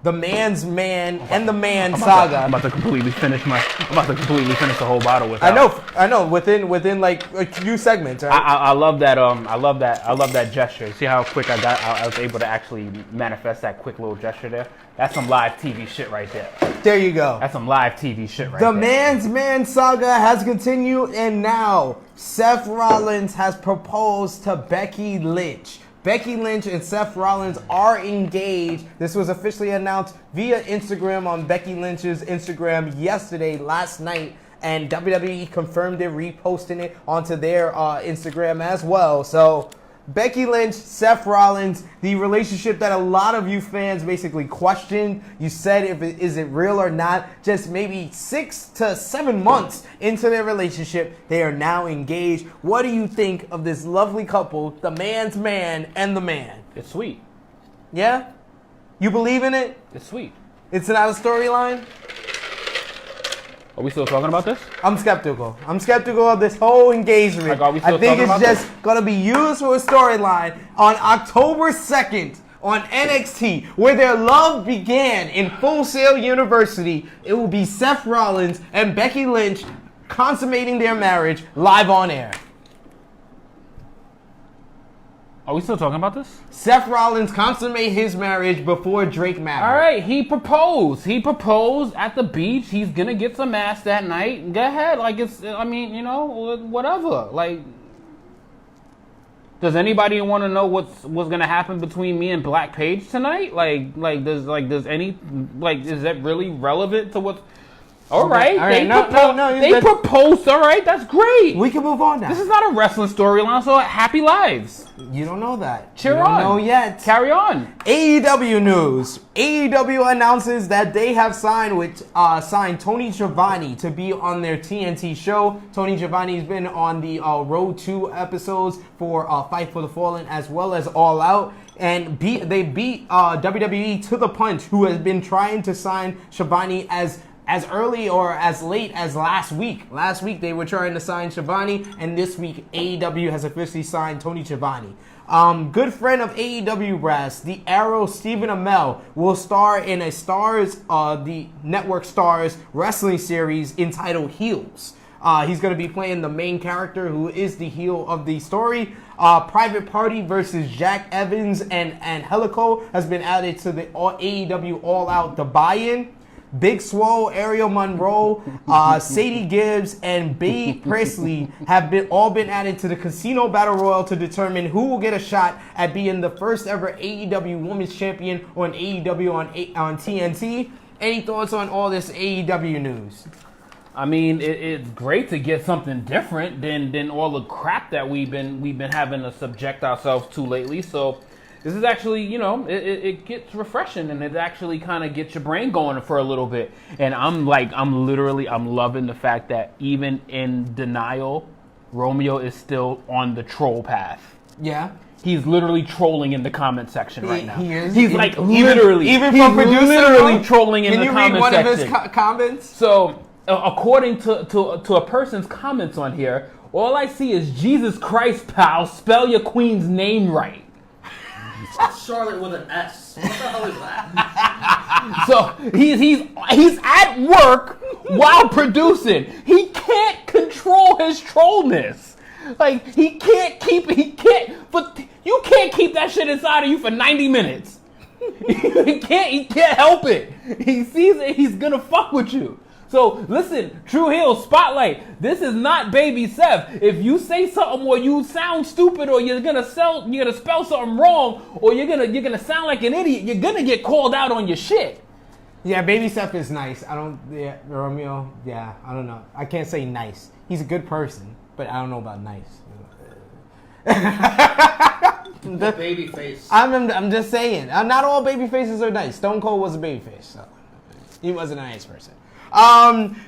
the man's man and the man saga. I'm about to completely finish the whole bottle with that. I know. Within like a few segments. Right? I love that. I love that gesture. See how quick I was able to actually manifest that quick little gesture there. That's some live TV shit right there. There you go. That's some live TV shit right there. The man's man saga has continued, and now Seth Rollins has proposed to Becky Lynch. Becky Lynch and Seth Rollins are engaged. This was officially announced via Instagram on Becky Lynch's Instagram last night, and WWE confirmed it, reposting it onto their Instagram as well. So Becky Lynch, Seth Rollins, the relationship that a lot of you fans basically questioned. You said, is it real or not? Just maybe 6 to 7 months into their relationship, they are now engaged. What do you think of this lovely couple, the man's man and the man? It's sweet. Yeah? You believe in it? It's sweet. It's not a storyline? Are we still talking about this? I'm skeptical. I'm skeptical of this whole engagement. Like, are we still I think talking it's about just going to be used for a storyline on October 2nd on NXT, where their love began in Full Sail University. It will be Seth Rollins and Becky Lynch consummating their marriage live on air. Are we still talking about this? Seth Rollins consummate his marriage before Drake married. All right, he proposed. He proposed at the beach. He's gonna get some ass that night. Go ahead, like whatever. Like, does anybody want to know what's gonna happen between me and Black Paige tonight? Is that really relevant to what's? All right, they proposed. All right, that's great. We can move on now. This is not a wrestling storyline, so happy lives. You don't know that. Cheer you on. Don't know yet. Carry on. AEW news. AEW announces that they have signed Tony Schiavone to be on their TNT show. Tony Schiavone's been on the Road 2 episodes for Fight for the Fallen as well as All Out. And they beat WWE to the punch, who has been trying to sign Schiavone as early or as late as last week. Last week they were trying to sign Schiavone, and this week AEW has officially signed Tony Schiavone. Good friend of AEW brass, the Arrow Stephen Amell, will star in the Network Stars wrestling series entitled Heels. He's going to be playing the main character, who is the heel of the story. Private Party versus Jack Evans and Helico has been added to the AEW All Out The Buy-In. Big Swole, Ariel Monroe, Sadie Gibbs, and Bea Priestley have all been added to the Casino Battle Royal to determine who will get a shot at being the first ever AEW Women's Champion on AEW on TNT. Any thoughts on all this AEW news? I mean, it's great to get something different than all the crap that we've been having to subject ourselves to lately. So this is actually, it gets refreshing, and it actually kind of gets your brain going for a little bit. And I'm loving the fact that even in denial, Romeo is still on the troll path. Yeah. He's literally trolling in the comment section right now. He is. He's like literally, even he's from producer literally mode? trolling in the comment section. Can you read one of his comments? So, according to a person's comments on here, all I see is Jesus Christ, pal. Spell your queen's name right. Charlotte with an S. What the hell is that? So he's at work while producing. He can't control his trollness. Like he can't keep that shit inside of you for 90 minutes. He can't help it. He sees it, he's gonna fuck with you. So listen, True Heel Spotlight. This is not Baby Seth. If you say something or you sound stupid or you're gonna spell something wrong or you're gonna sound like an idiot, you're gonna get called out on your shit. Yeah, Baby Seth is nice. Romeo. Yeah, I don't know. I can't say nice. He's a good person, but I don't know about nice. The baby face. I'm just saying. Not all baby faces are nice. Stone Cold was a baby face, so he wasn't a nice person.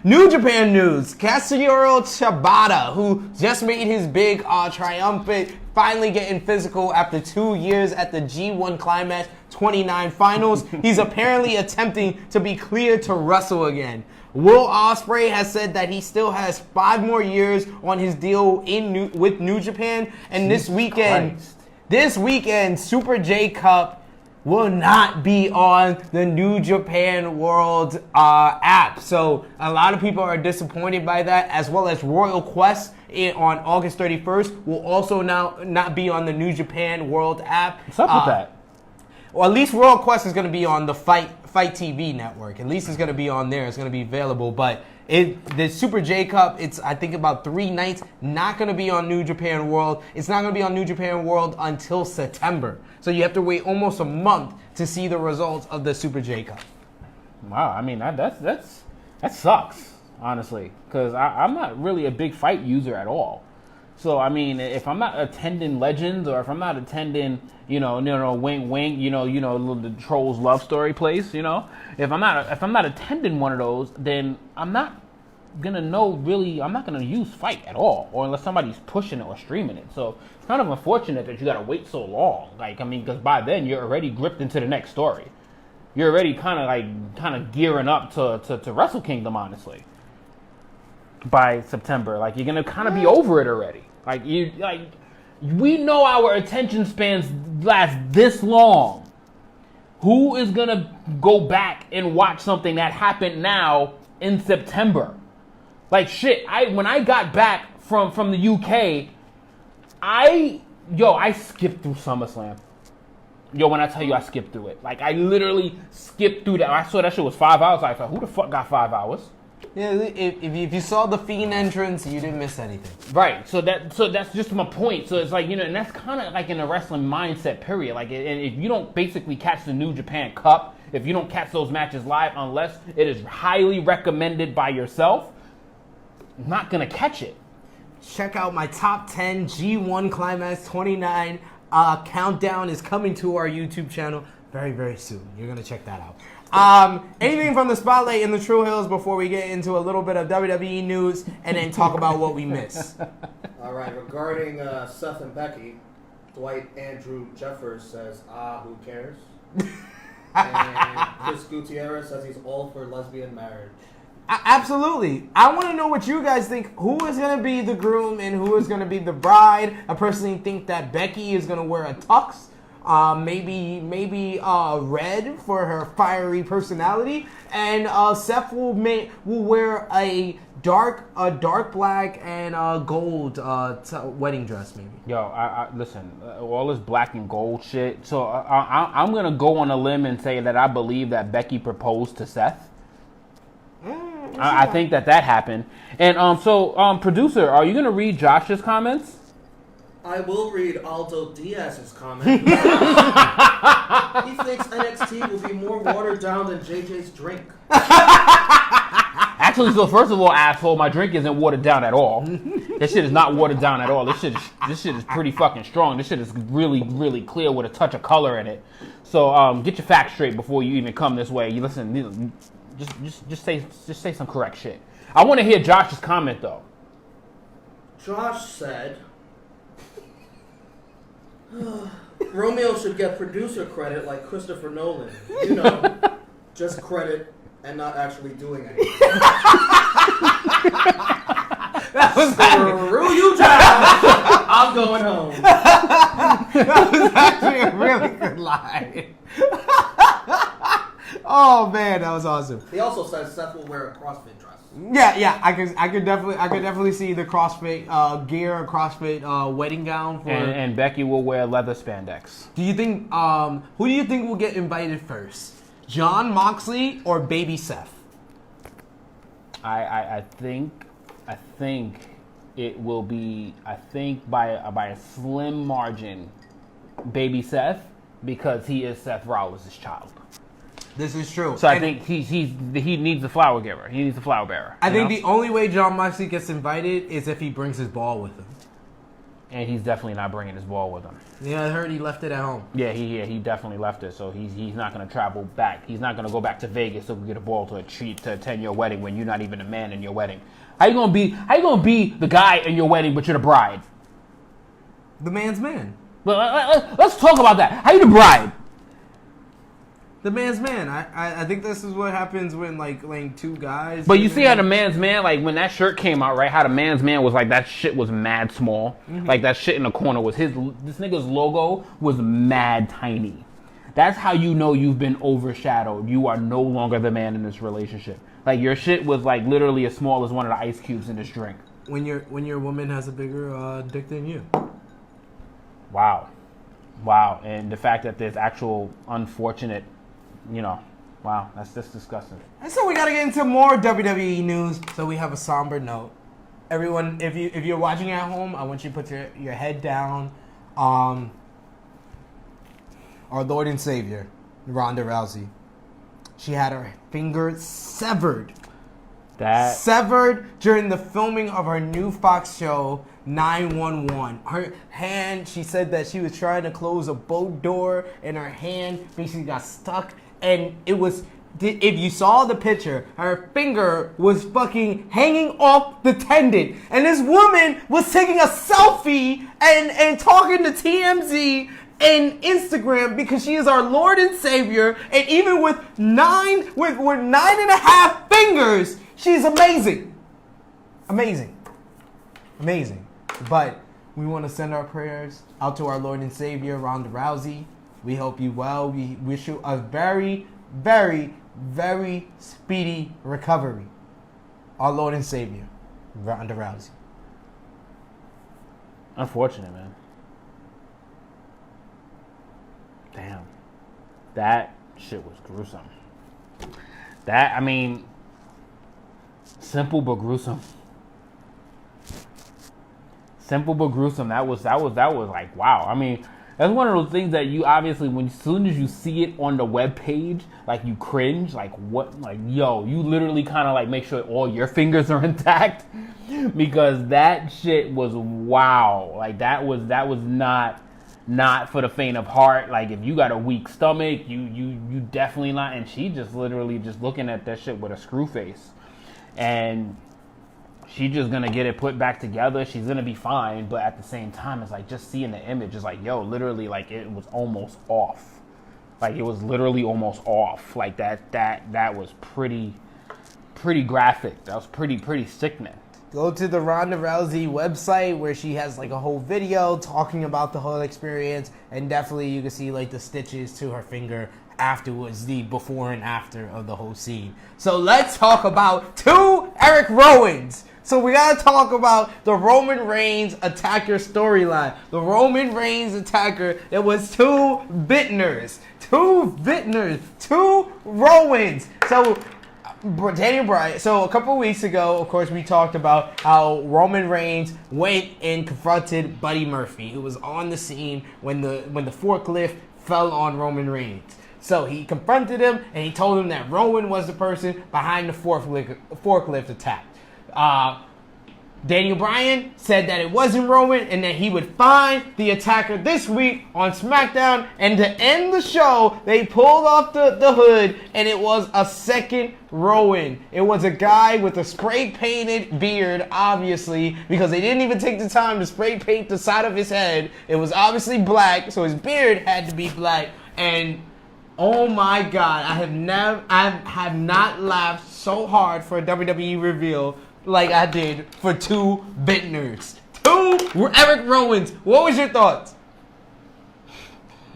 New Japan news. Katsuyori Shibata, who just made his big triumphant, finally getting physical after 2 years at the G1 Climax 29 finals. He's apparently attempting to be cleared to wrestle again. Will Ospreay has said that he still has 5 more years on his deal with New Japan, and this weekend, Super J Cup will not be on the New Japan World app. So a lot of people are disappointed by that, as well as Royal Quest on August 31st will also now not be on the New Japan World app. What's up with that? Well, at least Royal Quest is going to be on the Fight TV network. At least it's going to be on there. It's going to be available. But the Super J Cup, it's I think about 3 nights. Not going to be on New Japan World. It's not going to be on New Japan World until September. So you have to wait almost a month to see the results of the Super J Cup. Wow, I mean that sucks, honestly, because I'm not really a big fight user at all. So I mean, if I'm not attending Legends or if I'm not attending, wing, the Trolls Love Story place, if I'm not attending one of those, then I'm not gonna I'm not gonna use Fight at all, or unless somebody's pushing it or streaming it. So it's kind of unfortunate that you gotta wait so long. Because by then you're already gripped into the next story. You're already kind of gearing up to Wrestle Kingdom, honestly. By September, you're gonna kind of be over it already. We know our attention spans last this long. Who is gonna go back and watch something that happened now in September? When I got back from the UK, I skipped through SummerSlam. When I tell you I skipped through it, I literally skipped through that. I saw that shit was 5 hours. I thought, who the fuck got 5 hours? Yeah, if you saw the Fiend entrance, you didn't miss anything. Right. So that's just my point. So it's and that's kind of in a wrestling mindset, period. And if you don't basically catch the New Japan Cup, if you don't catch those matches live, unless it is highly recommended by yourself, I'm not gonna catch it. Check out my top 10 G1 Climax 29 countdown is coming to our YouTube channel very, very soon. You're gonna check that out. Anything from the spotlight in the True Hills before we get into a little bit of WWE news and then talk about what we miss? All right, regarding Seth and Becky, Dwight Andrew Jeffers says, who cares? And Chris Gutierrez says he's all for lesbian marriage. Absolutely. I want to know what you guys think. Who is going to be the groom and who is going to be the bride? I personally think that Becky is going to wear a tux. Maybe red for her fiery personality, and Seth will wear a dark black and gold wedding dress, maybe. Yo, I listen, all this black and gold shit. So I'm gonna go on a limb and say that I believe that Becky proposed to Seth. I think that happened. And producer, are you gonna read Josh's comments? I will read Aldo Diaz's comment. He thinks NXT will be more watered down than JJ's drink. Actually, so first of all, asshole, my drink isn't watered down at all. This shit is not watered down at all. This shit is pretty fucking strong. This shit is really, really clear with a touch of color in it. So get your facts straight before you even come this way. You listen, just say some correct shit. I want to hear Josh's comment though. Josh said, Romeo should get producer credit like Christopher Nolan. Just credit and not actually doing anything. That was Screw you, Josh! I'm going home. That was actually a really good line. Oh man, that was awesome. He also says Seth will wear a CrossFit dress. Yeah, I could definitely see the CrossFit gear, CrossFit wedding gown for. And Becky will wear leather spandex. Do you think? Who do you think will get invited first, Jon Moxley or Baby Seth? I think it will be. I think by a slim margin, Baby Seth, because he is Seth Rollins' child. This is true. So I think he needs a flower giver. He needs a flower bearer. I think the only way Jon Moxley gets invited is if he brings his ball with him. And he's definitely not bringing his ball with him. Yeah, I heard he left it at home. Yeah, he definitely left it. So he's not going to travel back. He's not going to go back to Vegas to get a ball to attend your wedding when you're not even a man in your wedding. How you gonna be the guy in your wedding but you're the bride? The man's man. But let's talk about that. How you the bride? The man's man. I think this is what happens when like two guys. But you see how the man's man, when that shirt came out, right? How the man's man was that shit was mad small. Mm-hmm. That shit in the corner was this nigga's logo was mad tiny. That's how you know you've been overshadowed. You are no longer the man in this relationship. Like, your shit was like literally as small as one of the ice cubes in this drink. When your woman has a bigger dick than you. Wow. And the fact that there's actual unfortunate, wow, that's just disgusting. And so we got to get into more WWE news. So we have a somber note. Everyone, if you're watching at home, I want you to put your head down. Our Lord and Savior, Ronda Rousey, she had her finger severed. Severed during the filming of her new Fox show, 911. Her hand, she said that she was trying to close a boat door and her hand basically got stuck. And it was, if you saw the picture, her finger was fucking hanging off the tendon. And this woman was taking a selfie and talking to TMZ and Instagram because she is our Lord and Savior. And even with 9.5 fingers, she's amazing. Amazing. But we want to send our prayers out to our Lord and Savior, Ronda Rousey. We hope you well. We wish you a very, very, very speedy recovery. Our Lord and Savior, Ronda Rousey. Unfortunate, man. Damn. That shit was gruesome. Simple but gruesome. Simple but gruesome. That was like, wow. I mean, that's one of those things that you obviously, as soon as you see it on the web page, like, you cringe. Like, what? Like, yo, you literally kind of like make sure all your fingers are intact because that shit was wow. Like, that was not for the faint of heart. Like, if you got a weak stomach, you definitely not. And she just literally just looking at that shit with a screw face. And she's just gonna get it put back together. She's gonna be fine. But at the same time, it's like just seeing the image is like, yo, literally, like, it was almost off. Like, it was literally almost off. Like, that was pretty graphic. That was pretty sickening. Go to the Ronda Rousey website where she has like a whole video talking about the whole experience, and definitely you can see like the stitches to her finger afterwards, the before and after of the whole scene. So let's talk about two Eric Rowans. So we gotta talk about the Roman Reigns attacker storyline. The Roman Reigns attacker, it was two Vintners, two Rowans. So Daniel Bryan. So a couple of weeks ago, of course, we talked about how Roman Reigns went and confronted Buddy Murphy, who was on the scene when the forklift fell on Roman Reigns. So he confronted him and he told him that Rowan was the person behind the forklift attack. Daniel Bryan said that it wasn't Rowan and that he would find the attacker this week on SmackDown. And to end the show, they pulled off the hood and it was a second Rowan. It was a guy with a spray painted beard, obviously, because they didn't even take the time to spray paint the side of his head. It was obviously black, so his beard had to be black. And oh my God, I have not laughed so hard for a WWE reveal like I did for two Vintners. Two Eric Rowans. What was your thoughts?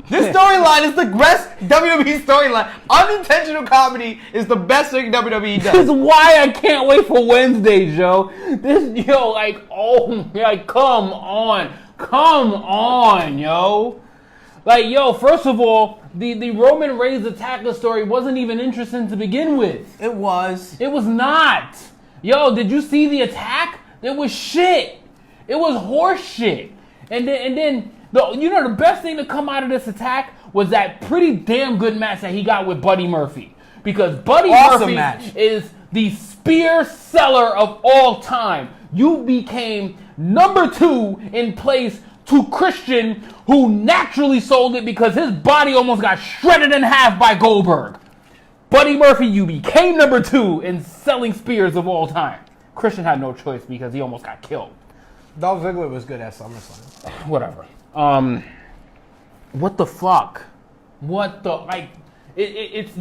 This storyline is the best WWE storyline. Unintentional comedy is the best thing WWE does. This is why I can't wait for Wednesday, Joe. Come on, yo. Like, yo, first of all, the Roman Reigns attacker story wasn't even interesting to begin with. It was. It was not. Yo, did you see the attack? It was shit. It was horse shit. And then the best thing to come out of this attack was that pretty damn good match that he got with Buddy Murphy. Because Buddy Murphy is the spear seller of all time. You became number 2 in place to Christian, who naturally sold it because his body almost got shredded in half by Goldberg. Buddy Murphy, you became number 2 in selling spears of all time. Christian had no choice because he almost got killed. Dolph Ziggler was good at SummerSlam. Whatever. What the fuck? What the, like, it's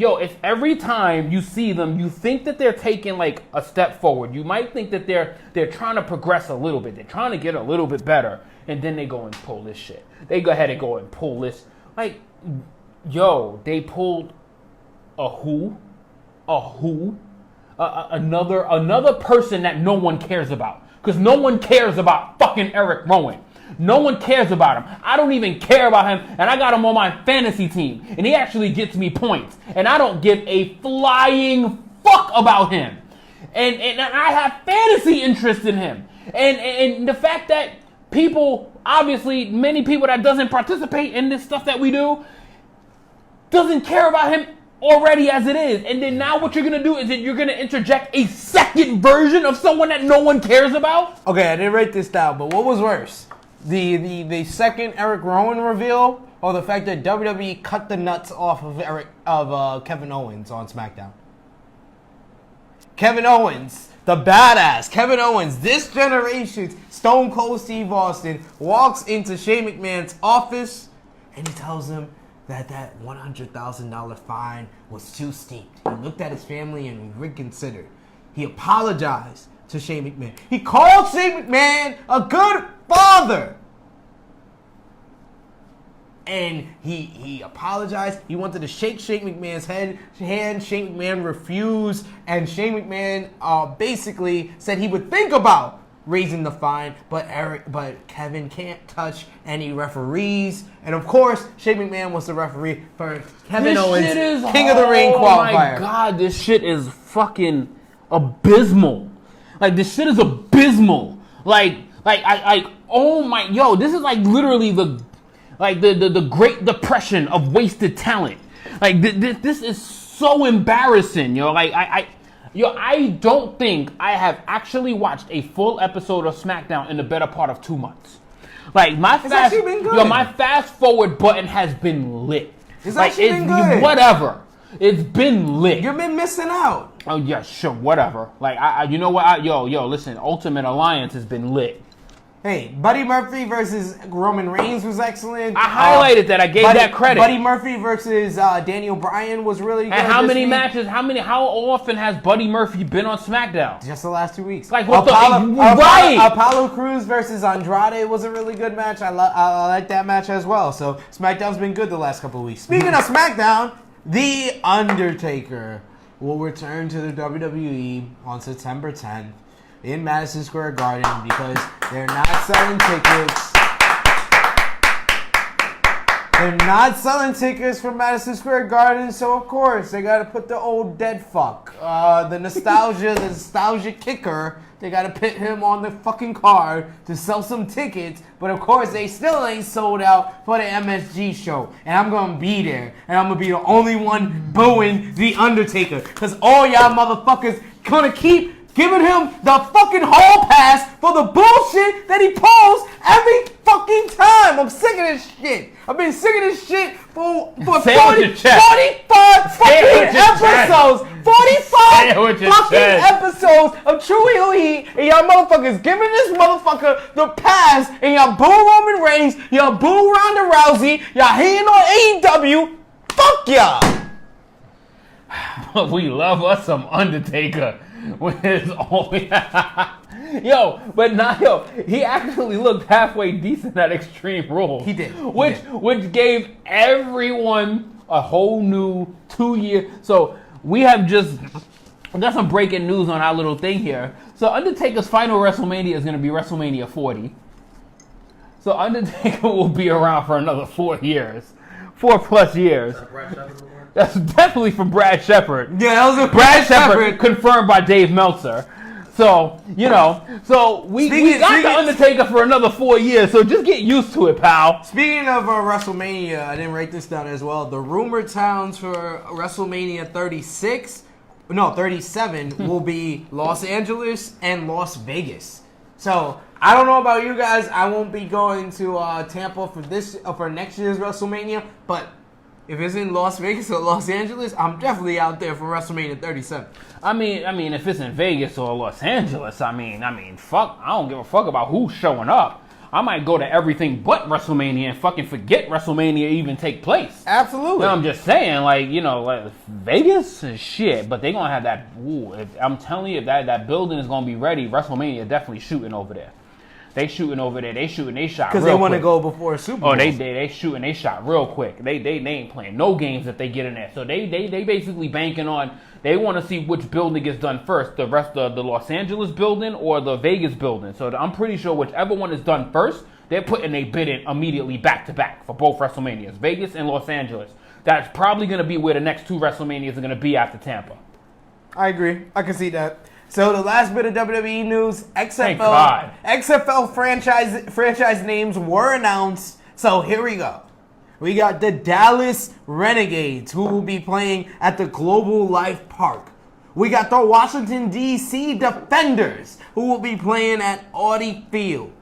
every time you see them, you think that they're taking like a step forward. You might think that they're trying to progress a little bit. They're trying to get a little bit better. And then they go and pull this shit. They go ahead and go and pull this. Like, Yo, they pulled another person that no one cares about. Because no one cares about fucking Eric Rowan. No one cares about him. I don't even care about him, and I got him on my fantasy team, and he actually gets me points, and I don't give a flying fuck about him. And I have fantasy interest in him. And the fact that people, obviously, many people that doesn't participate in this stuff that we do, doesn't care about him already as it is. And then now what you're going to do is that you're going to interject a second version of someone that no one cares about? Okay, I didn't write this down, but what was worse? The second Eric Rowan reveal, or the fact that WWE cut the nuts off of Kevin Owens on SmackDown? Kevin Owens, the badass Kevin Owens, this generation's Stone Cold Steve Austin, walks into Shane McMahon's office and he tells him that $100,000 fine was too steep. He looked at his family and he reconsidered. He apologized to Shane McMahon. He called Shane McMahon a good father. And he apologized. He wanted to shake Shane McMahon's hand. Shane McMahon refused. And Shane McMahon basically said he would think about raising the fine. But Kevin can't touch any referees. And of course, Shane McMahon was the referee for Kevin Owens, King of the Ring qualifier. Oh my God, this shit is fucking abysmal. Like, this shit is abysmal. This is like literally the Great Depression of wasted talent. Like, this is so embarrassing, yo. I don't think I have actually watched a full episode of SmackDown in the better part of 2 months. Like, my fast forward button has been lit. It's actually been good. Whatever. It's been lit. You've been missing out. Oh yeah, sure, whatever. Like, you know what? Listen, Ultimate Alliance has been lit. Hey, Buddy Murphy versus Roman Reigns was excellent. I highlighted that. I gave that credit. Buddy Murphy versus Daniel Bryan was really good. And how many matches? How often has Buddy Murphy been on SmackDown? Just the last 2 weeks. Like, what Apollo Crews versus Andrade was a really good match. I like that match as well. So SmackDown's been good the last couple of weeks. Speaking of SmackDown, The Undertaker will return to the WWE on September 10th. In Madison Square Garden because they're not selling tickets. They're not selling tickets for Madison Square Garden, so of course they got to put the old dead fuck, the nostalgia kicker. They got to put him on the fucking card to sell some tickets, but of course they still ain't sold out for the MSG show, and I'm gonna be there, and I'm gonna be the only one booing The Undertaker, cause all y'all motherfuckers gonna keep giving him the fucking hall pass for the bullshit that he pulls every fucking time. I'm sick of this shit. I've been sick of this shit for 45 fucking episodes. 45 fucking episodes of True Heel Heat, and y'all motherfuckers giving this motherfucker the pass, and y'all boo Roman Reigns, y'all boo Ronda Rousey, y'all hating on AEW. Fuck y'all. But we love us some Undertaker. He actually looked halfway decent at Extreme Rules. He did. Which gave everyone a whole new 2 year. So we got some breaking news on our little thing here. So Undertaker's final WrestleMania is going to be WrestleMania 40. So Undertaker will be around for another 4 years. 4+ years. That's definitely from Brad Shepard. Yeah, that was a Brad Shepard confirmed by Dave Meltzer. So, we got The Undertaker for another 4 years, so just get used to it, pal. Speaking of WrestleMania, I didn't write this down as well. The rumored towns for WrestleMania 37 will be Los Angeles and Las Vegas. So, I don't know about you guys. I won't be going to Tampa for next year's WrestleMania, but if it's in Las Vegas or Los Angeles, I'm definitely out there for WrestleMania 37. I mean, if it's in Vegas or Los Angeles, I mean, fuck, I don't give a fuck about who's showing up. I might go to everything but WrestleMania and fucking forget WrestleMania even take place. Absolutely. No, I'm just saying, like Vegas is shit, but they gonna have that. I'm telling you, if that building is gonna be ready, WrestleMania definitely shooting over there. They shooting over there. They shooting. They shot Because real they want to quick. go before a Super Bowl. Oh, they shooting. They shot real quick. They ain't playing no games if they get in there. So they basically banking on. They want to see which building gets done first, the rest of the Los Angeles building or the Vegas building. So I'm pretty sure whichever one is done first, they're putting a bid in immediately back to back for both WrestleManias, Vegas and Los Angeles. That's probably going to be where the next 2 WrestleManias are going to be after Tampa. I agree. I can see that. So the last bit of WWE news, Thank God. XFL franchise names were announced. So here we go. We got the Dallas Renegades, who will be playing at the Global Life Park. We got the Washington, D.C. Defenders, who will be playing at Audi Field.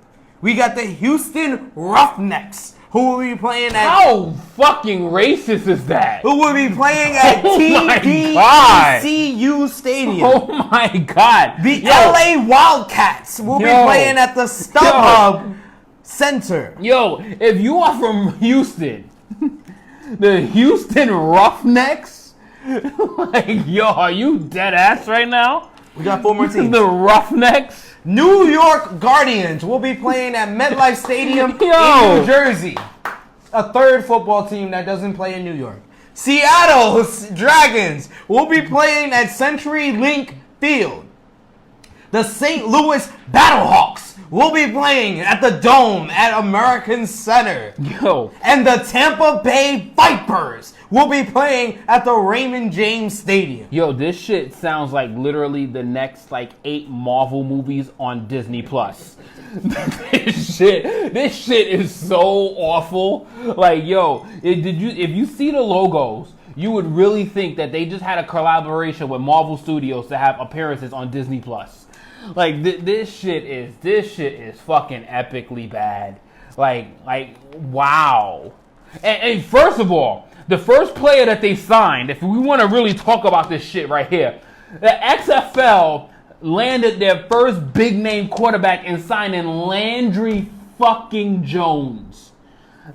We got the Houston Roughnecks, who will be playing at... How fucking racist is that? Who will be playing at my TPCU Stadium. Oh my God. The LA Wildcats will be playing at the StubHub Center. Yo, if you are from Houston, the Houston Roughnecks, like, yo, are you dead ass right now? We got 4 more teams. The Roughnecks? New York Guardians will be playing at MetLife Stadium in New Jersey. A third football team that doesn't play in New York. Seattle Dragons will be playing at CenturyLink Field. The St. Louis Battlehawks will be playing at the Dome at American Center. Yo. And the Tampa Bay Vipers will be playing at the Raymond James Stadium. Yo, this shit sounds like literally the next 8 Marvel movies on Disney Plus. This shit is so awful. Like, yo, if you see the logos, you would really think that they just had a collaboration with Marvel Studios to have appearances on Disney Plus. Like, this shit is fucking epically bad. Like wow. And first of all, the first player that they signed, if we want to really talk about this shit right here, the XFL landed their first big name quarterback in signing Landry fucking Jones.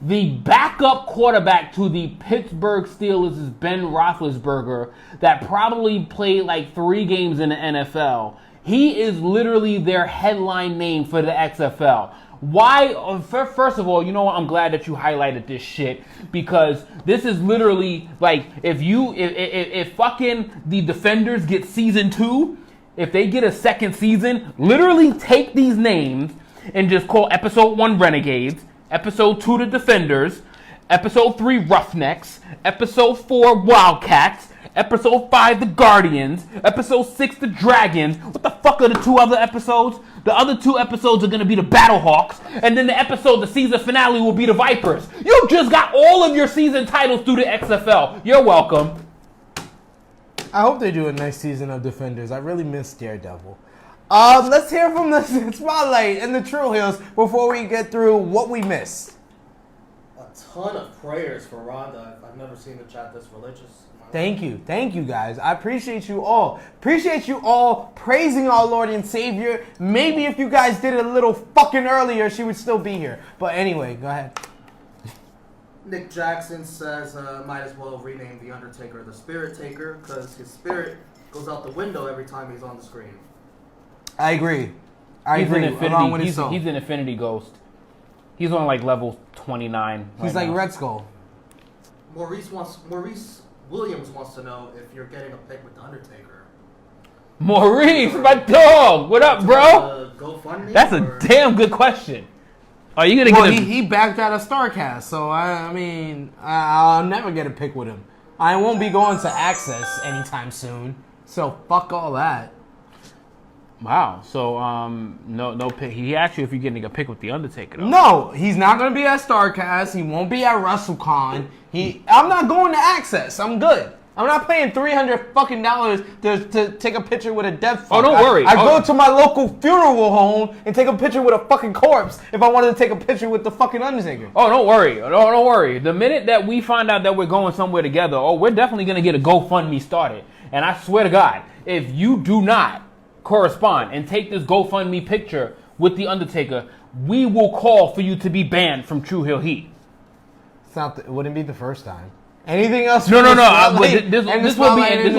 The backup quarterback to the Pittsburgh Steelers is Ben Roethlisberger, that probably played 3 games in the NFL. He is literally their headline name for the XFL. Why? First of all, you know what? I'm glad that you highlighted this shit, because this is literally if fucking the Defenders get season 2, if they get a second season, literally take these names and just call episode 1 Renegades, episode 2 the Defenders, episode 3 Roughnecks, episode 4 Wildcats, episode 5 the Guardians, episode 6 the Dragons. What the fuck are the 2 other episodes? The other 2 episodes are going to be the Battlehawks, and then the season finale will be the Vipers. You just got all of your season titles through the XFL. You're welcome. I hope they do a nice season of Defenders. I really miss Daredevil. Let's hear from the Spotlight and the True Hills before we get through what we missed. A ton of prayers for Rhonda. I've never seen the chat this religious. Thank you guys. I appreciate you all. Appreciate you all praising our Lord and Savior. Maybe if you guys did it a little fucking earlier, she would still be here. But anyway, go ahead. Nick Jackson says might as well rename The Undertaker the Spirit Taker, because his spirit goes out the window every time he's on the screen. I agree. Along with his soul. He's an Infinity Ghost. He's on level 29. He's like Red Skull. Maurice Williams wants to know if you're getting a pick with The Undertaker. Maurice, my dog. What up, bro? GoFundMe? That's a damn good question. Are you gonna get he backed out of StarCast, so I mean, I'll never get a pick with him. I won't be going to Access anytime soon, so fuck all that. Wow. So no pick. He asked you if you're getting a pick with The Undertaker, though. No, he's not going to be at StarCast. He won't be at WrestleCon. I'm not going to Access. I'm good. I'm not paying $300 fucking to take a picture with a dead fuck. Oh, don't worry. I go to my local funeral home and take a picture with a fucking corpse if I wanted to take a picture with the fucking Undertaker. Oh, don't worry. Don't worry. The minute that we find out that we're going somewhere together, we're definitely going to get a GoFundMe started. And I swear to God, if you do not correspond and take this GoFundMe picture with The Undertaker, we will call for you to be banned from True Hill Heat. It wouldn't be the first time. Anything else? No. This will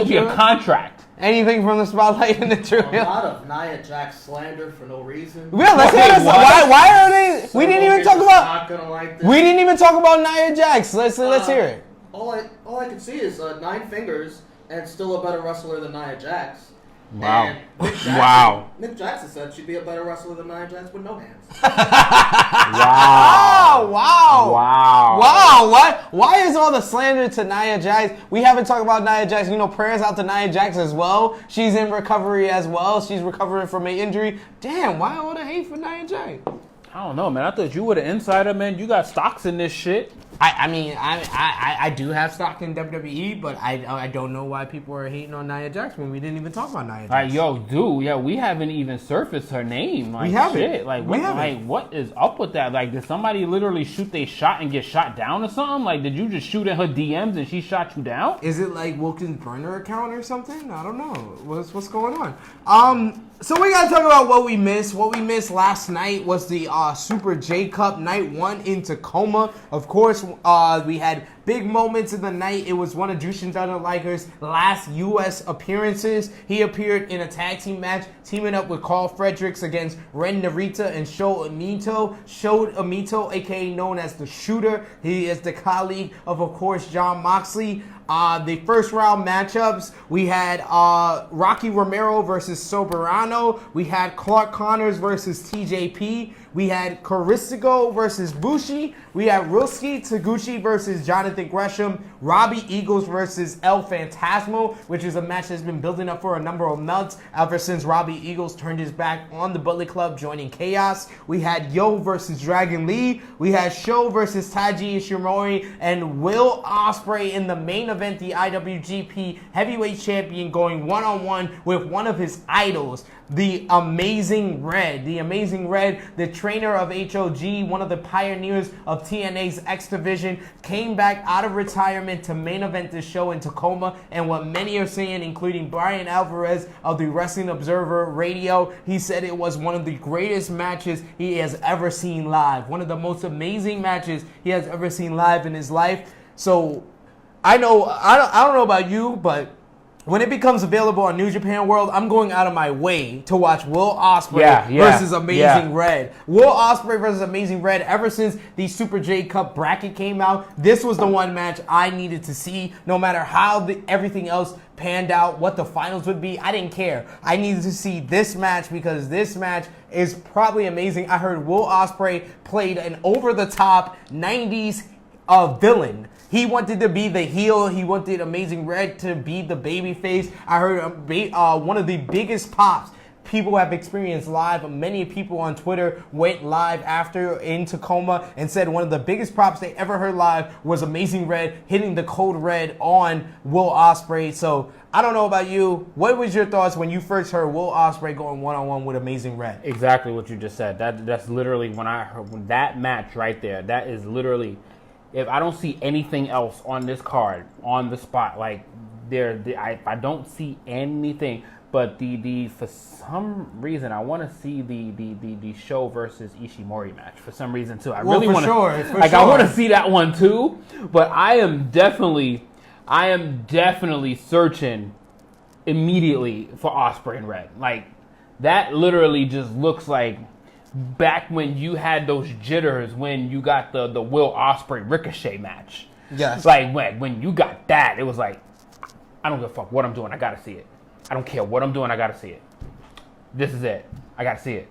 be a contract. Anything from the spotlight in the True A Hill? lot of Nia Jax slander for no reason. Yeah, let's hear this. Why are they? We didn't even talk about. Not gonna like this. We didn't even talk about Nia Jax. Let's hear it. All I can see is 9 fingers and still a better wrestler than Nia Jax. Wow. And Nick Jackson, Wow. Nick Jackson said she'd be a better wrestler than Nia Jax with no hands. Wow. Wow. Wow. Wow. Why is all the slander to Nia Jax? We haven't talked about Nia Jax. You know, prayers out to Nia Jax as well. She's in recovery as well. She's recovering from an injury. Damn, why all the hate for Nia Jax? I don't know, man. I thought you were the insider, man. You got stocks in this shit. I mean, I do have stock in WWE, but I don't know why people are hating on Nia Jax when we didn't even talk about Nia Jax. Like, yo, dude, yeah, we haven't even surfaced her name. Like, We haven't. shit. Like, We what, haven't. like, what is up with that? Like, did somebody literally shoot they shot and get shot down or something? Like, did you just shoot in her DMs and she shot you down? Is it like Wilkins' burner account or something? I don't know. What's going on? So we gotta talk about what we missed. What we missed last night was the Super J Cup Night 1 in Tacoma. Of course, we had big moments in the night. It was one of Jushin Thunder Liger's last U.S. appearances. He appeared in a tag team match, teaming up with Carl Fredericks against Ren Narita and Sho Amito. Sho Amito, aka known as the Shooter. He is the colleague of course, Jon Moxley. The first round matchups, we had Rocky Romero versus Soberano. We had Clark Connors versus TJP. We had Caristico versus Bushi. We had Ruski Taguchi versus Jonathan Gresham. Robbie Eagles versus El Phantasmo, which is a match that's been building up for a number of months ever since Robbie Eagles turned his back on the Bullet Club, joining Chaos. We had Yo versus Dragon Lee. We had Sho versus Taiji Ishimori and Will Ospreay in the main event, the IWGP Heavyweight Champion, going one-on-one with one of his idols, the Amazing Red. The Amazing Red, the trainer of HOG, one of the pioneers of TNA's X Division, came back out of retirement to main event this show in Tacoma. And what many are saying, including Brian Alvarez of the Wrestling Observer Radio, he said it was one of the greatest matches he has ever seen live. One of the most amazing matches he has ever seen live in his life. So I don't know about you, but when it becomes available on New Japan World, I'm going out of my way to watch Will Ospreay versus Amazing Red. Will Ospreay versus Amazing Red. Ever since the Super J Cup bracket came out, this was the one match I needed to see. No matter how everything else panned out, what the finals would be, I didn't care. I needed to see this match because this match is probably amazing. I heard Will Ospreay played an over-the-top 90s villain. He wanted to be the heel. He wanted Amazing Red to be the baby face. I heard one of the biggest pops people have experienced live. Many people on Twitter went live after in Tacoma and said one of the biggest props they ever heard live was Amazing Red hitting the code red on Will Ospreay. So I don't know about you. What was your thoughts when you first heard Will Ospreay going one-on-one with Amazing Red? Exactly what you just said. That's literally when I heard that match right there. That is literally, if I don't see anything else on this card, on the spot, like I don't see anything. But the for some reason I want to see the Show versus Ishimori match for some reason too. I really want to, I want to see that one too. But I am definitely searching immediately for Ospreay and Red. Like that literally just looks like back when you had those jitters when you got the Will Ospreay Ricochet match. Yes. Like when you got that, it was like, I don't give a fuck what I'm doing. I gotta see it. I don't care what I'm doing. I gotta see it. This is it. I gotta see it.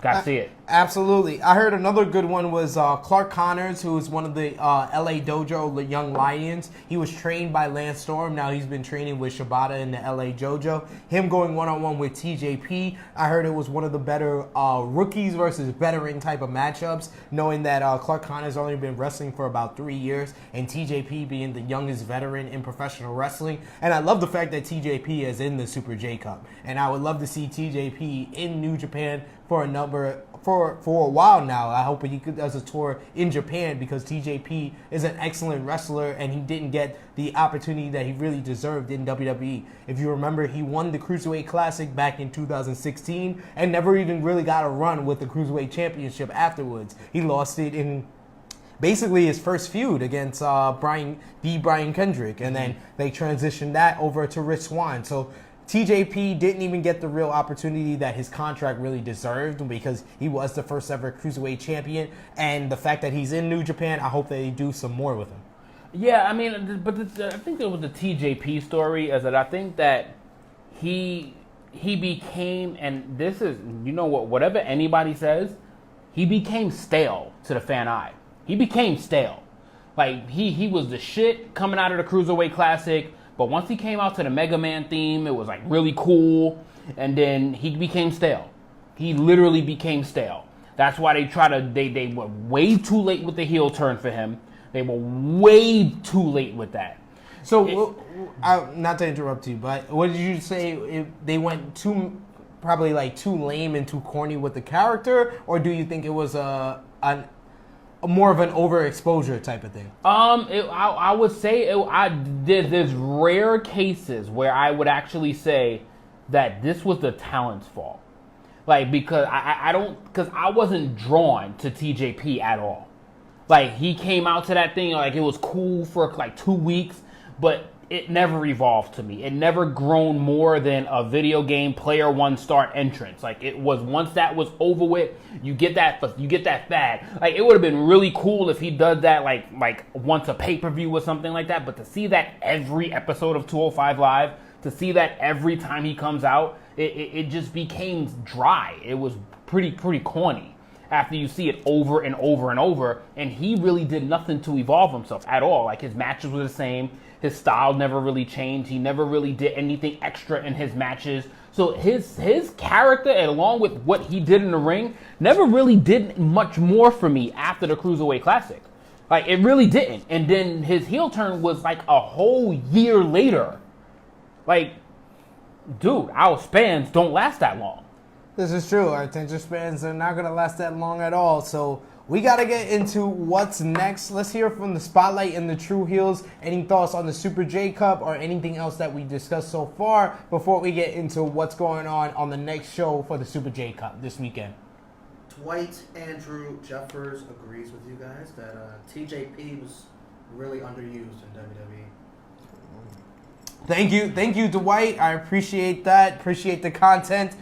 Gotta see it. Absolutely. I heard another good one was Clark Connors, who is one of the LA Dojo, the Young Lions. He was trained by Lance Storm. Now he's been training with Shibata in the LA Dojo. Him going one-on-one with TJP. I heard it was one of the better rookies versus veteran type of matchups, knowing that Clark Connors only been wrestling for about 3 years, and TJP being the youngest veteran in professional wrestling. And I love the fact that TJP is in the Super J Cup. And I would love to see TJP in New Japan for a while now. I hope he does a tour in Japan because TJP is an excellent wrestler and he didn't get the opportunity that he really deserved in WWE. If you remember, he won the Cruiserweight Classic back in 2016 and never even really got a run with the Cruiserweight Championship afterwards. He lost it in basically his first feud against Brian Kendrick, and then they transitioned that over to Rich Swann. So TJP didn't even get the real opportunity that his contract really deserved because he was the first ever Cruiserweight champion. And the fact that he's in New Japan, I hope they do some more with him. Yeah, I mean, but I think it was the TJP story is that I think that he became, and this is, you know what, whatever anybody says, he became stale to the fan eye. He became stale. Like, he was the shit coming out of the Cruiserweight Classic. But once he came out to the Mega Man theme, it was like really cool. And then he became stale. He literally became stale. That's why they were way too late with the heel turn for him. They were way too late with that. So, not to interrupt you, but what did you say? They went probably like too lame and too corny with the character? Or do you think it was more of an overexposure type of thing? I would say there's rare cases where I would actually say that this was the talent's fault. Like, because I wasn't drawn to TJP at all. Like, he came out to that thing, like, it was cool for like 2 weeks, but it never evolved to me. It never grown more than a video game player one start entrance. Like, it was, once that was over with, you get that fad. Like, it would have been really cool if he does that like once a pay-per-view or something like that. But to see that every episode of 205 Live, to see that every time he comes out, it just became dry. It was pretty corny after you see it over and over and over. And he really did nothing to evolve himself at all. Like, his matches were the same. His style never really changed. He never really did anything extra in his matches. So his character, along with what he did in the ring, never really did much more for me after the Cruiserweight Classic. Like, it really didn't. And then his heel turn was like a whole year later. Like, dude, our spans don't last that long. This is true. Our attention spans are not going to last that long at all. So we got to get into what's next. Let's hear from the Spotlight and the True Heels. Any thoughts on the Super J Cup or anything else that we discussed so far before we get into what's going on the next show for the Super J Cup this weekend? Dwight Andrew Jeffers agrees with you guys that TJP was really underused in WWE. Thank you, Dwight. I appreciate that. Appreciate the content.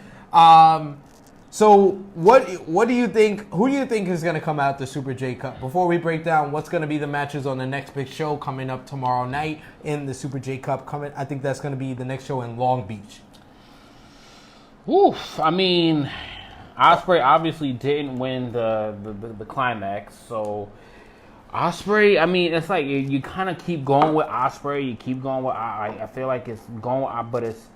So what do you think? Who do you think is going to come out the Super J Cup? Before we break down what's going to be the matches on the next big show coming up tomorrow night in the Super J Cup, I think that's going to be the next show in Long Beach. Oof. I mean, Ospreay obviously didn't win the climax, so Ospreay. I mean, it's like you kind of keep going with Ospreay. You keep going with. I feel like it's going, but it's.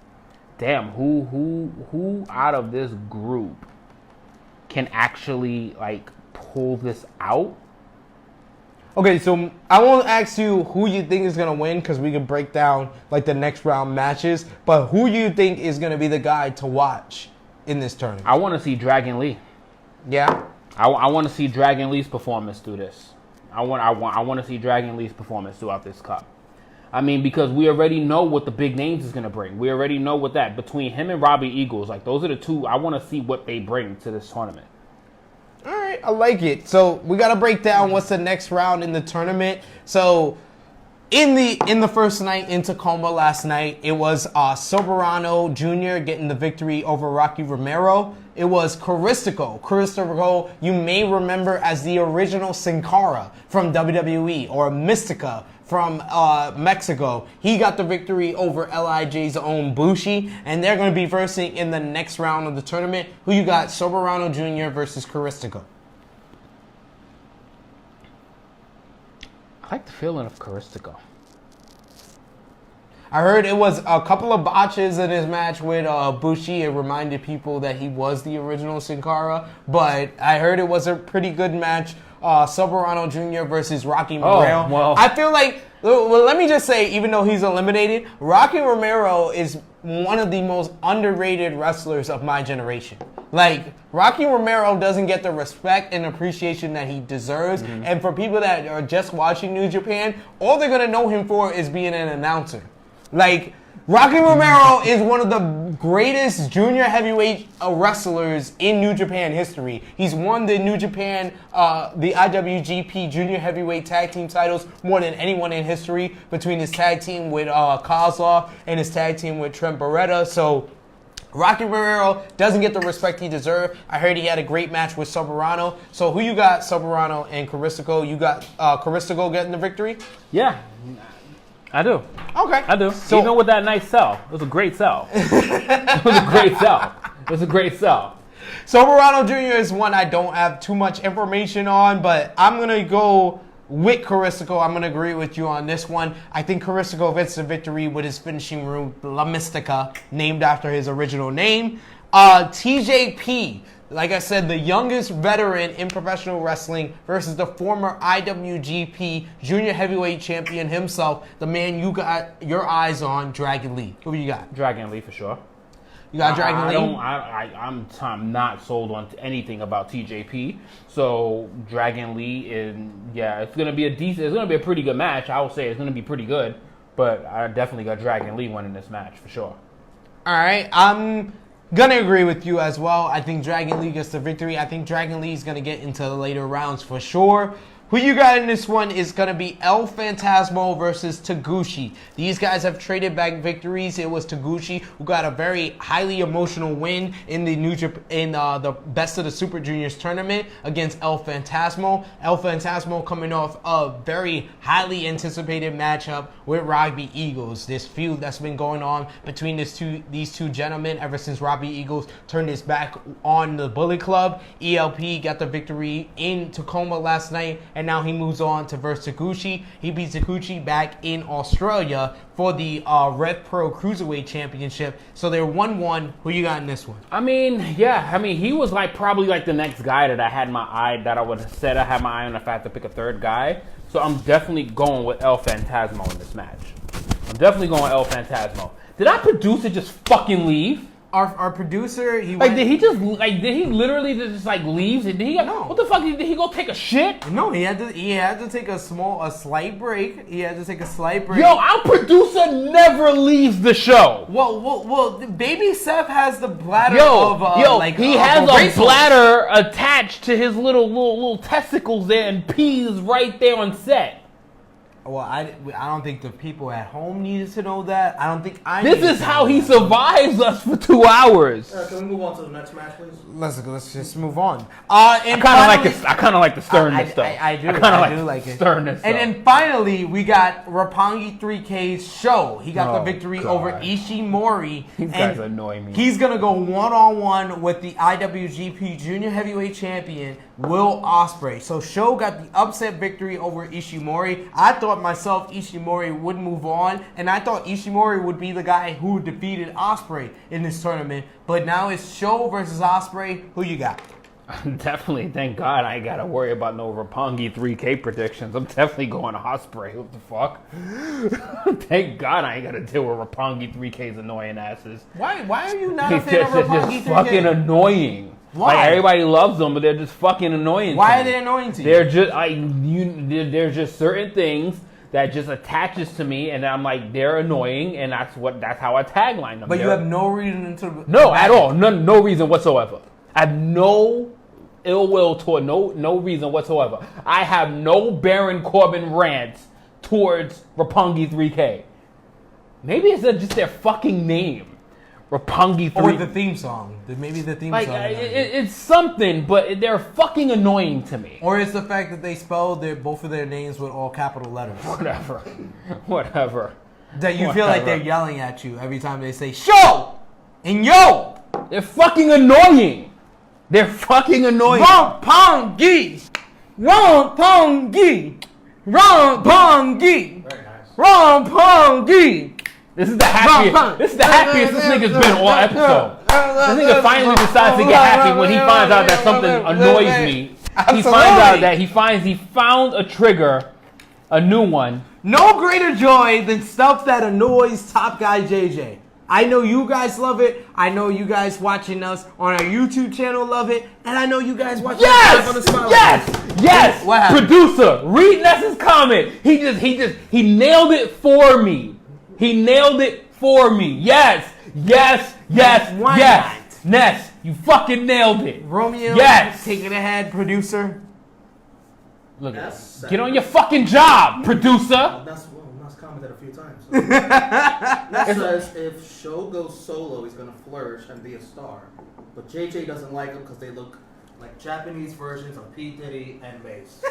Damn, who out of this group can actually, like, pull this out? Okay, so I won't ask you who you think is going to win because we can break down, like, the next round matches. But who you think is going to be the guy to watch in this tournament? I want to see Dragon Lee. Yeah? I want to see Dragon Lee's performance through this. I want to see Dragon Lee's performance throughout this cup. I mean, because we already know what the big names is going to bring. We already know what that. Between him and Robbie Eagles, like, those are the two. I want to see what they bring to this tournament. All right, I like it. So we got to break down what's the next round in the tournament. So in the first night in Tacoma last night, it was Soberano Jr. getting the victory over Rocky Romero. It was Caristico, you may remember as the original Sin Cara from WWE, or Mystica from Mexico. He got the victory over LIJ's own Bushi, and they're going to be versing in the next round of the tournament. Who you got? Soberano Jr. versus Caristico. I like the feeling of Caristico. I heard it was a couple of botches in his match with Bushi. It reminded people that he was the original Sin Cara, but I heard it was a pretty good match. Soberano Jr. versus Rocky Romero. Oh, well. I feel like, well, let me just say, even though he's eliminated, Rocky Romero is one of the most underrated wrestlers of my generation. Like, Rocky Romero doesn't get the respect and appreciation that he deserves. Mm-hmm. And for people that are just watching New Japan, all they're going to know him for is being an announcer. Like, Rocky Romero is one of the greatest junior heavyweight wrestlers in New Japan history. He's won the New Japan, the IWGP Junior Heavyweight Tag Team titles more than anyone in history between his tag team with Kozlov and his tag team with Trent Beretta. So Rocky Romero doesn't get the respect he deserves. I heard he had a great match with Soberano. So who you got, Soberano and Caristico? You got Caristico getting the victory? Yeah. I do. Okay. I do. So, even with that nice sell. It was a great sell. It was a great sell. It was a great sell. Soberano Jr. is one I don't have too much information on, but I'm going to go with Caristico. I'm going to agree with you on this one. I think Caristico gets the victory with his finishing move, La Mystica, named after his original name. TJP. Like I said, the youngest veteran in professional wrestling versus the former IWGP Junior Heavyweight Champion himself, the man you got your eyes on, Dragon Lee. Who you got? Dragon Lee for sure. You got Dragon Lee? I'm not sold on anything about TJP. So Dragon Lee it's gonna be a pretty good match. I will say it's gonna be pretty good, but I definitely got Dragon Lee winning this match for sure. All right, I'm gonna agree with you as well. I think Dragon Lee gets the victory. I think Dragon Lee is gonna get into the later rounds for sure. Who you got in this one is going to be El Phantasmo versus Taguchi. These guys have traded back victories. It was Taguchi who got a very highly emotional win in the the Best of the Super Juniors tournament against El Phantasmo. El Phantasmo coming off a very highly anticipated matchup with Robbie Eagles. This feud that's been going on between these two gentlemen ever since Robbie Eagles turned his back on the Bullet Club. ELP got the victory in Tacoma last night, and now he moves on to versus Taguchi. He beats Taguchi back in Australia for the Rev Pro Cruiserweight Championship. So they're 1-1. Who you got in this one? I mean, he was probably the next guy that I had I would have said I had my eye on if I had to pick a third guy. So I'm definitely going with El Phantasmo in this match. I'm definitely going with El Phantasmo. Did our producer just fucking leave? Our producer, he did he literally just leave? No. What the fuck? Did he go take a shit? No, he had to take a slight break. He had to take a slight break. Yo, our producer never leaves the show. Well, baby Seth has the bladder he has a bladder attached to his little testicles there and pees right there on set. Well, I don't think the people at home needed to know that. I don't think This is how he survives us for 2 hours. Can we move on to the next match, please? Let's just move on. I kind of like the sternness, though. I do like it. Sternness, and then finally, we got Roppongi 3K's show. He got the victory over Ishimori. These guys annoy me. He's gonna go one-on-one with the IWGP Junior Heavyweight Champion Will Ospreay. So Sho got the upset victory over Ishimori. I thought myself Ishimori would move on, and I thought Ishimori would be the guy who defeated Ospreay in this tournament. But now it's Sho versus Ospreay. Who you got? Definitely, thank God I ain't got to worry about no Roppongi 3K predictions. I'm definitely going to Ospreay. What the fuck? Thank God I ain't got to deal with Roppongi 3K's annoying asses. Why are you not a fan of Roppongi 3K? They're fucking annoying. Why? Everybody loves them, but they're just fucking annoying. Why are they annoying to you? They're just there's just certain things that just attaches to me, and I'm like, they're annoying, and that's how I tagline them. But you have no reason to. No, at all. No reason whatsoever. I have no ill will toward no reason whatsoever. I have no Baron Corbin rants towards Roppongi 3K. Maybe it's just their fucking name. Roppongi 3K. Or the theme song. Maybe the theme song. It's something, but they're fucking annoying to me. Or it's the fact that they spelled both of their names with all capital letters. Whatever. That you feel like they're yelling at you every time they say "show" and "yo." They're fucking annoying. Roppongi. Roppongi. Roppongi. Very nice. Roppongi. This is the happiest this nigga's been all episode. This nigga finally decides to get happy when he finds out that something annoys me. Absolutely. He finds out that he found a trigger, a new one. No greater joy than stuff that annoys Top Guy JJ. I know you guys love it. I know you guys watching us on our YouTube channel love it. And I know you guys watching us on the Spotlight. Yes! What happened? Producer, read Ness's comment. He nailed it for me. He nailed it for me. Yes. Why Yes. Ness, you fucking nailed it. Romeo, Yes. take it ahead, producer. Look at Yes. this. Get on your fucking job, producer. That's commented a few times. That says if Show goes solo, he's gonna flourish and be a star. But JJ doesn't like him because they look like Japanese versions of P. Diddy and Mace.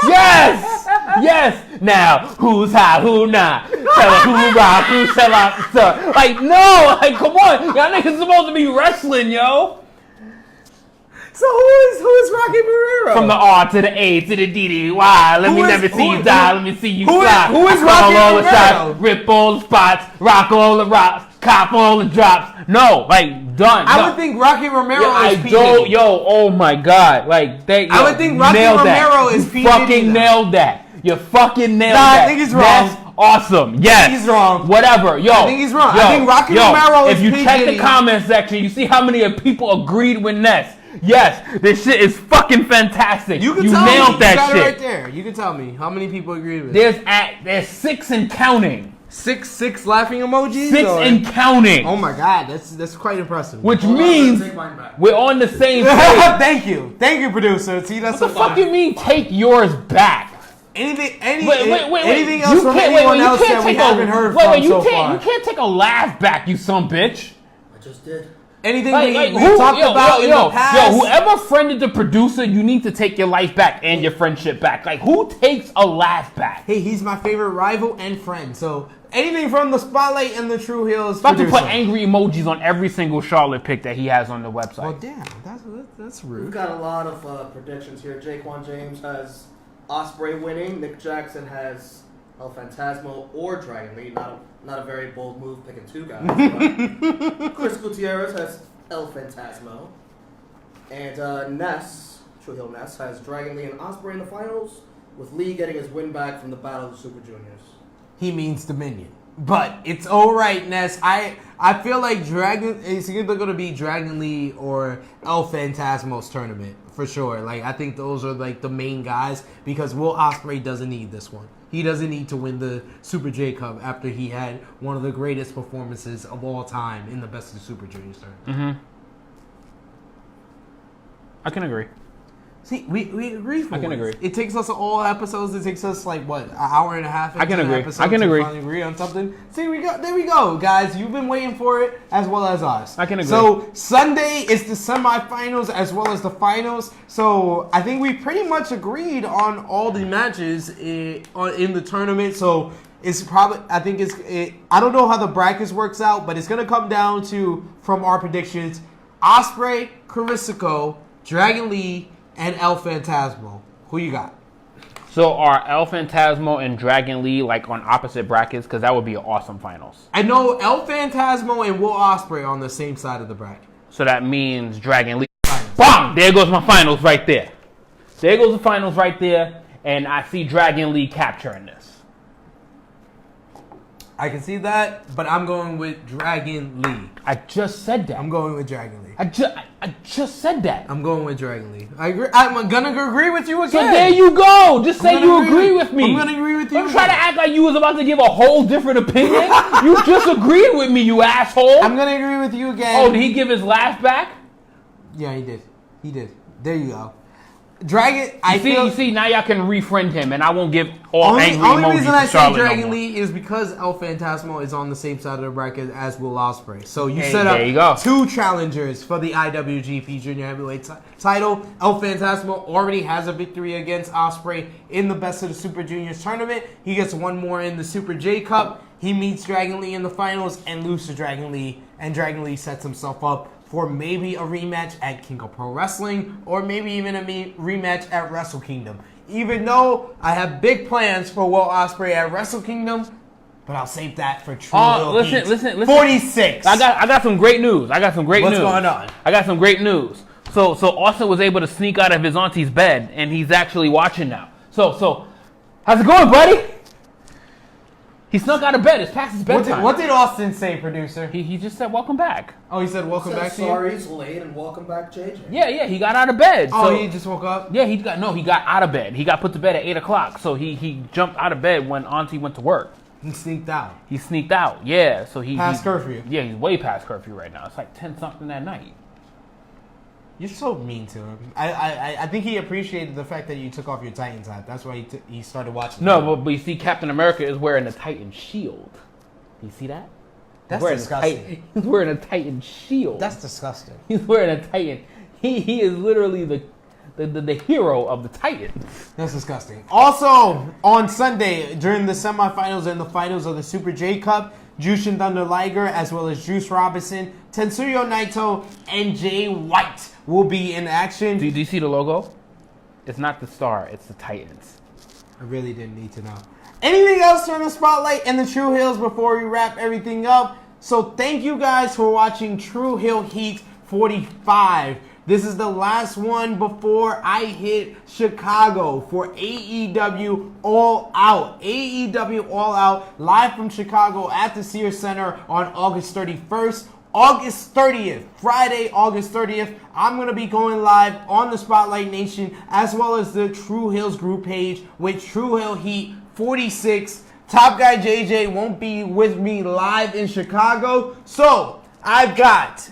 Yes. Now, who's hot, who not? Tell her who rock, who sell out the stuff. Like, no, like, come on. Y'all niggas supposed to be wrestling, yo. So who is Rocky Marrero? From the R to the A to the D to the Y. Let me never see you die. Let me see you fly. Who is I call Rocky all the Marrero? shots, rip all the spots, rock all the rocks, cop all the drops. No, like, done. I would think Rocky Romero is P. Diddy. Oh my God. Like, I would think Rocky Romero is P. You fucking Diddy. nailed that. You fucking nailed Nah, that. I think he's wrong. That's awesome. Yes. I think he's wrong. Whatever. Yo. I think he's wrong. I think Rocky Romero is If you P. check Diddy. the comment section, you see how many people agreed with Ness. Yes, this shit is fucking fantastic. You can you tell nailed me. that You got shit. it right there. You can tell me how many people agreed with it. There's 6 and counting. Six laughing emojis. 6 or? and counting. Oh my God, that's quite impressive. Which Hold on, means take mine back. we're on the same page. Thank you, producer. See, that's What the fuck you mean take yours back? Anything Wait. else from anyone else that we haven't heard from so far? You can't take a laugh back, you son bitch. I just did. Anything Like, we talked about in the past. Whoever friended the producer, you need to take your life back and your friendship back. Like, who takes a laugh back? Hey, he's my favorite rival and friend. So anything from the Spotlight and the True Hills. About to producer. put angry emojis on every single Charlotte pick that he has on the website. Well, damn, that's We've rude. got a lot of predictions here. Jaquan James has Ospreay winning. Nick Jackson has El Phantasmo or Dragon Lee. Not a very bold move picking two guys. But Chris Gutierrez has El Phantasmo. And True Hill Ness, has Dragon Lee and Ospreay in the finals, with Lee getting his win back from the Battle of the Super Juniors. He means Dominion. But it's all right, Ness. I feel like it's either going to be Dragon Lee or El Phantasmo's tournament for sure. Like, I think those are like the main guys because Will Ospreay doesn't need this one. He doesn't need to win the Super J Cup after he had one of the greatest performances of all time in the Best of the Super Juniors tournament. I can agree. See, we agree. I can agree. It takes us all episodes. It takes us like what, an hour and a half. I can into the agree. episode I can to agree. finally agree on something. See, there we go, guys. You've been waiting for it as well as us. I can agree. So Sunday is the semifinals as well as the finals. So I think we pretty much agreed on all the matches in the tournament. So it's probably I don't know how the brackets works out, but it's gonna come down to from our predictions: Ospreay, Carisico, Dragon Lee, and El Phantasmo. Who you got? So are El Phantasmo and Dragon Lee like on opposite brackets? Because that would be an awesome finals. I know El Phantasmo and Will Ospreay are on the same side of the bracket. So that means Dragon Lee. Bang! There goes my finals right there. There goes the finals right there. And I see Dragon Lee capturing this. I can see that, but I'm going with Dragon Lee. I just said that. I'm going with Dragon Lee. I just said that. I'm going with Dragon Lee. I agree. I'm gonna agree with you again. So there you go. Just say you agree with me. I'm gonna agree with you. Don't try to act like you was about to give a whole different opinion. You just agreed with me, you asshole. I'm gonna agree with you again. Oh, did he give his laugh back? Yeah, he did. He did. There you go. Dragon. You see, now y'all can refriend him, and I won't give all angry only emojis reason to I say Charlotte Dragon no more. Lee is because El Phantasmo is on the same side of the bracket as Will Ospreay. So you Hey, set there you go. up two challengers for the IWGP Junior Heavyweight title. El Phantasmo already has a victory against Ospreay in the Best of the Super Juniors tournament. He gets one more in the Super J Cup. He meets Dragon Lee in the finals and loses to Dragon Lee. And Dragon Lee sets himself up for maybe a rematch at King of Pro Wrestling or maybe even a rematch at Wrestle Kingdom. Even though I have big plans for Will Ospreay at Wrestle Kingdom, but I'll save that for True Hill Listen. 46. I got some great news. What's going on? I got some great news. So Austin was able to sneak out of his auntie's bed, and he's actually watching now. So how's it going, buddy? He snuck out of bed. It's past his bedtime. What did Austin say, producer? He just said, welcome back. Oh, he said welcome back to you? Sorry he's late and welcome back, JJ. Yeah, he got out of bed. Oh, So- he just woke up? Yeah, he got out of bed. He got put to bed at 8 o'clock. So he jumped out of bed when Auntie went to work. He sneaked out. He sneaked out. Yeah, so Past curfew. Yeah, he's way past curfew right now. It's like 10 something at night. You're so mean to him. I think he appreciated the fact that you took off your Titans hat. That's why he started watching. No, but you see, Captain America is wearing a Titan shield. You see that? That's wearing disgusting. He's wearing a Titan shield. That's disgusting. He's wearing a Titan. He is literally the hero of the Titans. That's disgusting. Also, on Sunday, during the semifinals and the finals of the Super J Cup, Jushin Thunder Liger, as well as Juice Robinson, Tetsuya Naito, and Jay White will be in action. Do you see the logo? It's not the star, it's the Titans. I really didn't need to know. Anything else on the spotlight and the True Hills before we wrap everything up? So thank you guys for watching True Hill Heat 45. This is the last one before I hit Chicago for AEW All Out. AEW All Out, live from Chicago at the Sears Center on August 31st. August 30th, Friday, August 30th, I'm going to be going live on the Spotlight Nation as well as the True Hills group page with True Hill Heat 46. Top Guy JJ won't be with me live in Chicago. So, I've got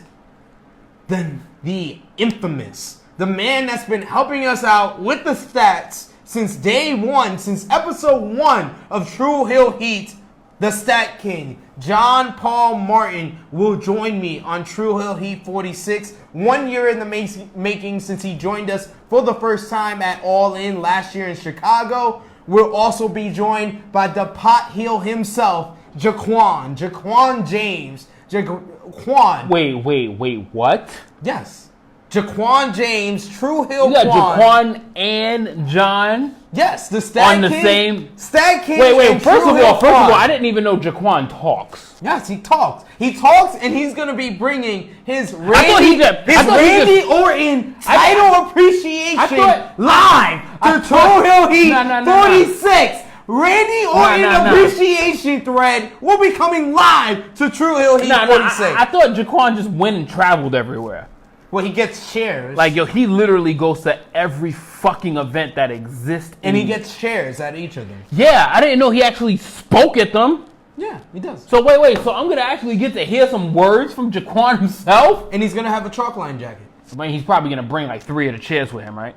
the infamous, the man that's been helping us out with the stats since day one, since episode 1 of True Hill Heat, the Stat King, John Paul Martin, will join me on True Hill Heat 46. 1 year in the making since he joined us for the first time at All In last year in Chicago. We'll also be joined by the pot heel himself, Jaquan James. Jaquan. Wait, what? Yes. Jaquan James, True Hill You got Quan. Jaquan and John Yes, the Stat on the King. same. Stat King. Wait. and First True of Hill all, Quan. I didn't even know Jaquan talks. Yes, he talks. He talks, and he's gonna be bringing his thought Randy, he just- Orton title appreciation thought- live I to thought- True Hill Heat No. 46. Randy Orton appreciation thread will be coming live to True Hill Heat 46. I thought Jaquan just went and traveled everywhere. Well, he gets shares. Like, yo, he literally goes to every fucking event that exists. and he gets shares at each of them. Yeah, I didn't know he actually spoke at them. Yeah, he does. So wait, so I'm gonna actually get to hear some words from Jaquan himself? And he's gonna have a chalk line jacket. I mean, he's probably gonna bring like 3 of the chairs with him, right?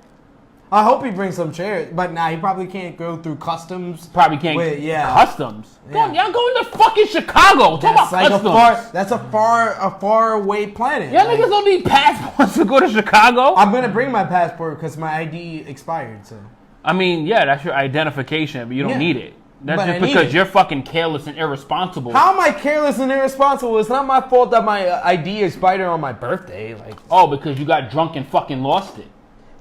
I hope he brings some chairs, but nah, he probably can't go through customs. Probably can't. Customs. Yeah. Y'all going to fucking Chicago. Talk about That's like customs. a far away planet. Y'all Like, niggas don't need passports to go to Chicago. I'm gonna bring my passport because my ID expired. So I mean, yeah, that's your identification, but you don't Yeah. need it. That's But I just need because it. you're fucking careless and irresponsible. how am I careless and irresponsible? It's not my fault that my ID expired on my birthday. Like, Oh, because you got drunk and fucking lost it.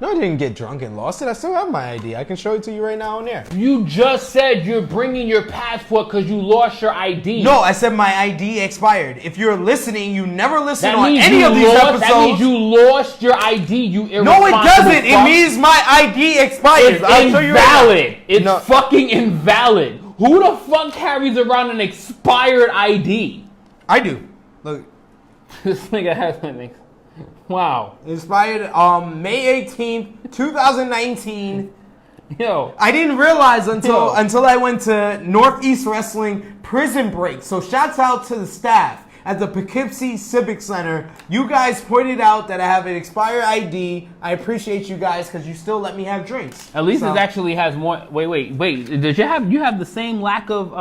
no, I didn't get drunk and lost it. I still have my ID. I can show it to you right now on there. You just said you're bringing your passport because you lost your ID. No, I said my ID expired. If you're listening, you never listen that on means any you of these lost, episodes. That means you lost your ID. You irresponsible. No, it doesn't. It fuck. means my ID expired. It's I'll show you right now. invalid. It's No. fucking invalid. Who the fuck carries around an expired ID? I do. Look, This nigga has an wow. expired May 18th, 2019. Yo. I didn't realize Yo. until I went to Northeast Wrestling Prison Break. So shouts out to the staff at the Poughkeepsie Civic Center. You guys pointed out that I have an expired ID. I appreciate you guys because you still let me have drinks. At least So- it actually has more. Wait. Did you have the same lack of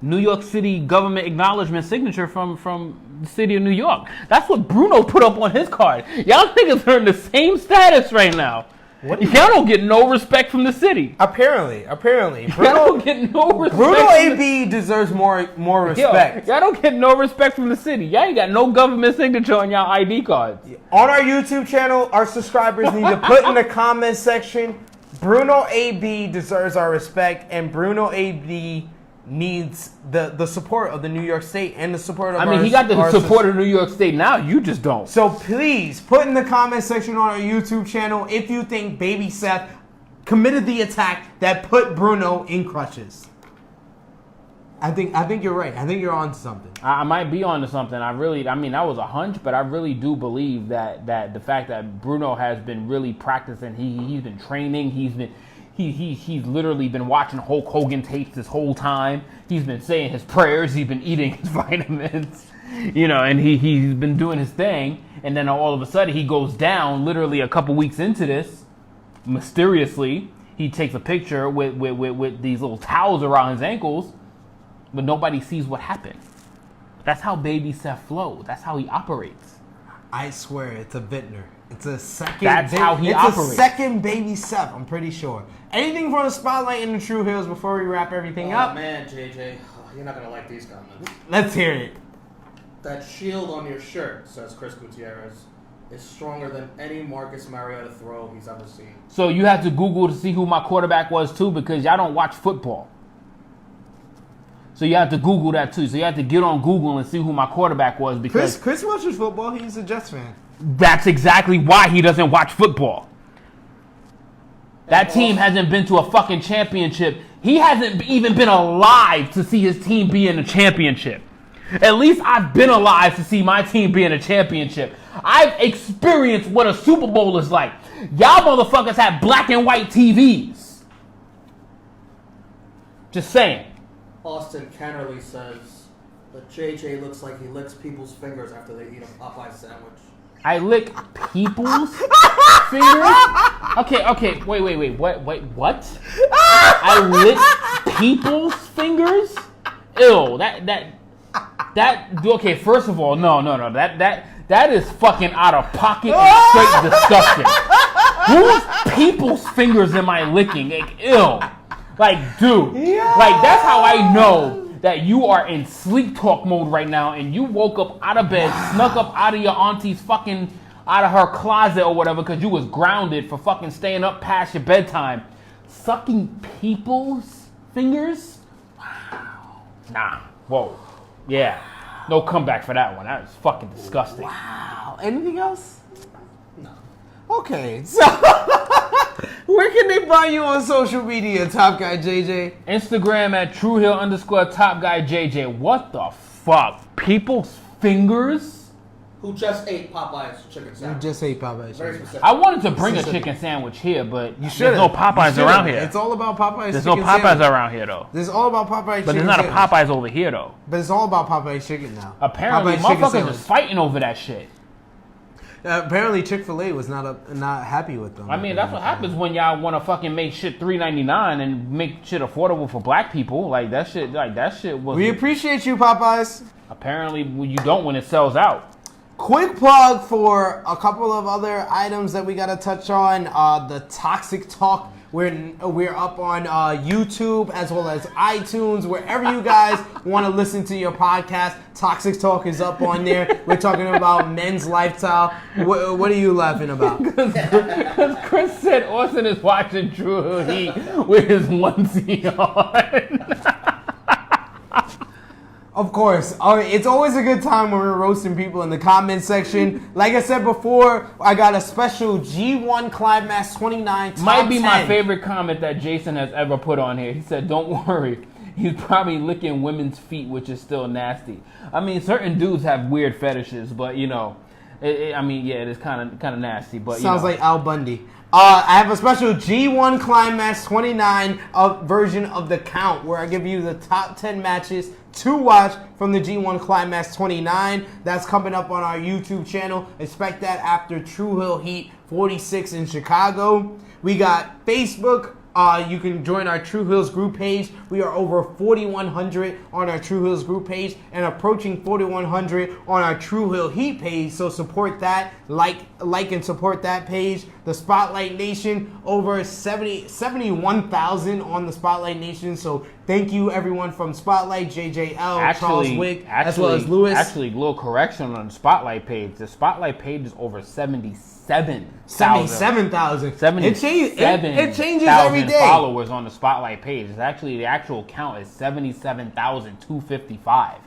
New York City government acknowledgement signature from the city of New York? That's what Bruno put up on his card. Y'all niggas are in the same status right now. What? Y'all don't get no respect from the city. Apparently. Y'all don't get no respect. Bruno from the- AB deserves more Yo, respect. y'all don't get no respect from the city. Y'all ain't got no government signature on y'all ID cards. On our YouTube channel, our subscribers need to put in the comment section, Bruno AB deserves our respect, and Bruno AB needs the support of the New York State and the support of I mean, he got the support of New York State now. You just don't. So please, put in the comment section on our YouTube channel if you think Baby Seth committed the attack that put Bruno in crutches. I think you're right. I think you're on to something. I might be onto something. I mean, that was a hunch, but I really do believe that the fact that Bruno has been really practicing, he's been training, He's literally been watching Hulk Hogan tapes this whole time. He's been saying his prayers. He's been eating his vitamins, and he's been doing his thing. And then all of a sudden he goes down. Literally a couple weeks into this, mysteriously he takes a picture with these little towels around his ankles, but nobody sees what happened. That's how baby Seth flows. That's how he operates. I swear, it's a vintner. It's a second. That's how he operates. It's a second baby Seth. I'm pretty sure. Anything from the spotlight in the True Hills before we wrap everything up? Oh man, JJ, you're not gonna like these comments. Let's hear it. That shield on your shirt, says Chris Gutierrez, is stronger than any Marcus Mariota throw he's ever seen. So you had to Google to see who my quarterback was too, because y'all don't watch football. So you have to Google that too. So you have to get on Google and see who my quarterback was, because Chris watches football. He's a Jets fan. that's exactly why he doesn't watch football. That team hasn't been to a fucking championship. He hasn't even been alive to see his team be in a championship. At least I've been alive to see my team be in a championship. I've experienced what a Super Bowl is like. Y'all motherfuckers have black and white TVs. Just saying. Austin Kennerly says that JJ looks like he licks people's fingers after they eat a Popeye sandwich. I lick people's fingers? Okay, wait, what? I lick people's fingers? Ew, okay, first of all, no, that is fucking out of pocket and straight disgusting. Whose people's fingers am I licking? Like, ew. Like, dude, like, that's how I know that you are in sleep talk mode right now, and you woke up out of bed, snuck up out of your auntie's fucking, out of her closet or whatever, because you was grounded for fucking staying up past your bedtime. Sucking people's fingers? Wow. Nah. Whoa. Yeah. No comeback for that one. That was fucking disgusting. Wow. Anything else? No. Okay, so where can they find you on social media, Top Guy JJ? Instagram at TrueHill_TopGuyJJ. What the fuck? People's fingers? Who just ate Popeye's chicken You sandwich. just ate Popeye's. Very specific. I wanted to bring a chicken sandwich here, but You should. there's no Popeyes around here. It's all about Popeye's There's no chicken Popeyes sandwich. around here, though. There's all about Popeye's But chicken there's not a sandwich. Popeyes over here, though. But it's all about Popeye's chicken now. Apparently, Popeye's chicken motherfuckers sandwich. is fighting over that shit. Apparently, Chick-fil-A was not happy with them. I mean, that's what happens when y'all want to fucking make shit $3.99 and make shit affordable for black people. Like that shit was. We appreciate you, Popeyes. Apparently, you don't when it sells out. Quick plug for a couple of other items that we got to touch on. The Toxic Talk. We're up on YouTube as well as iTunes, wherever you guys want to listen to your podcast. Toxic Talk is up on there. We're talking about men's lifestyle. What are you laughing about? Because Chris said Austin is watching True Hill Heat with his onesie on. Of course. It's always a good time when we're roasting people in the comment section. Like I said before, I got a special G1 Climax 29 top Might be 10. my favorite comment that Jason has ever put on here. He said, "Don't worry, he's probably licking women's feet, which is still nasty." I mean, certain dudes have weird fetishes, but it is kind of nasty. But Sounds like Al Bundy. I have a special G1 Climax 29 version of The Count, where I give you the top 10 matches to watch from the G1 Climax 29. That's coming up on our YouTube channel. Expect that after True Hill Heat 46 in Chicago. We got Facebook. You can join our True Hills group page. We are over 4,100 on our True Hills group page and approaching 4,100 on our True Hill Heat page. So support that. Like and support that page. The Spotlight Nation, over 71,000 on the Spotlight Nation. So thank you everyone from Spotlight, JJL, Charles Wick, as well as Lewis. Actually, little correction on the Spotlight page. The Spotlight page is over 77,000. 77,000. It changes every 77,000 day. followers on the Spotlight page. It's actually, the actual count is 77,255.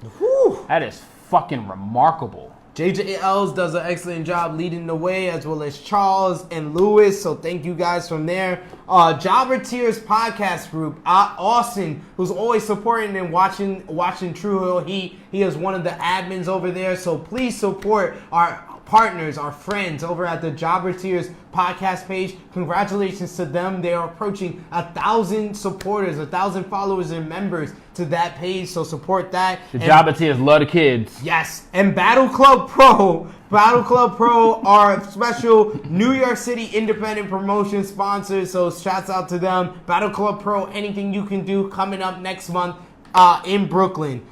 That is fucking remarkable. JJLs does an excellent job leading the way, as well as Charles and Lewis. So thank you guys from there. Jobber Tears podcast group. Austin, who's always supporting and watching True Hill Heat. He is one of the admins over there. So please support our partners, our friends over at the Jobber Tears podcast page. Congratulations to them. They are approaching 1,000 supporters, 1,000 followers and members to that page. So support that. The Jobber Tears love the kids. Yes. And Battle Club Pro, our special New York City independent promotion sponsors. So shouts out to them. Battle Club Pro, anything you can do, coming up next month in Brooklyn.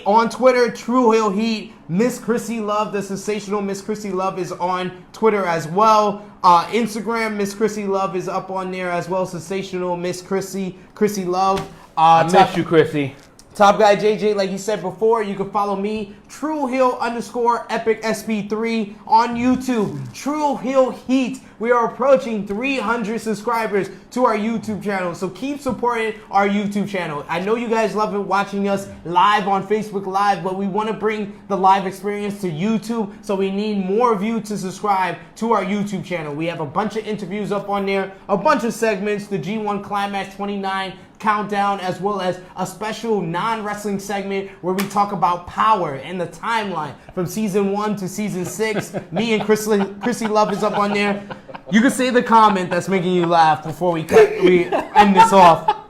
On Twitter, True Hill Heat. Miss Chrissy Love, the sensational Miss Chrissy Love, is on Twitter as well. Instagram, Miss Chrissy Love is up on there as well. Sensational Miss Chrissy Love. I miss you, Chrissy. Top Guy JJ, like he said before, you can follow me, Truehill_Epic SP3 on YouTube. True Hill Heat. We are approaching 300 subscribers to our YouTube channel, so keep supporting our YouTube channel. I know you guys love it watching us live on Facebook Live, but we want to bring the live experience to YouTube, so we need more of you to subscribe to our YouTube channel. We have a bunch of interviews up on there, a bunch of segments, the G1 Climax 29 countdown, as well as a special non-wrestling segment where we talk about Power and the timeline from season 1 to season 6. Me and Chrissy Love is up on there. You can say the comment that's making you laugh before we end this off.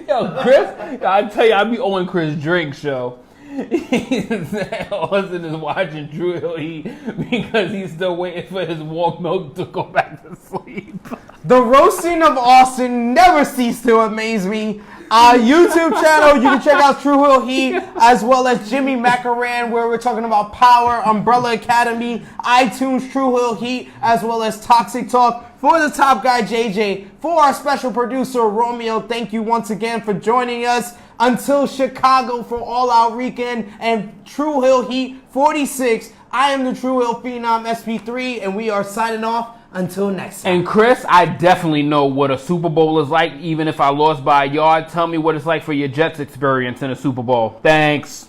Yo, Chris, I tell you, I be owing Chris drinks, yo. Austin is watching True Hill Heat because he's still waiting for his warm milk to go back to sleep. The roasting of Austin never ceased to amaze me. YouTube channel, you can check out True Hill Heat, as well as Jimmy Macaran, where we're talking about Power, Umbrella Academy, iTunes, True Hill Heat, as well as Toxic Talk. For the Top Guy JJ, for our special producer Romeo, thank you once again for joining us. Until Chicago for All Out Weekend and True Hill Heat 46, I am the True Hill Phenom SP3, and we are signing off until next time. And Chris, I definitely know what a Super Bowl is like, even if I lost by a yard. Tell me what it's like for your Jets experience in a Super Bowl. Thanks.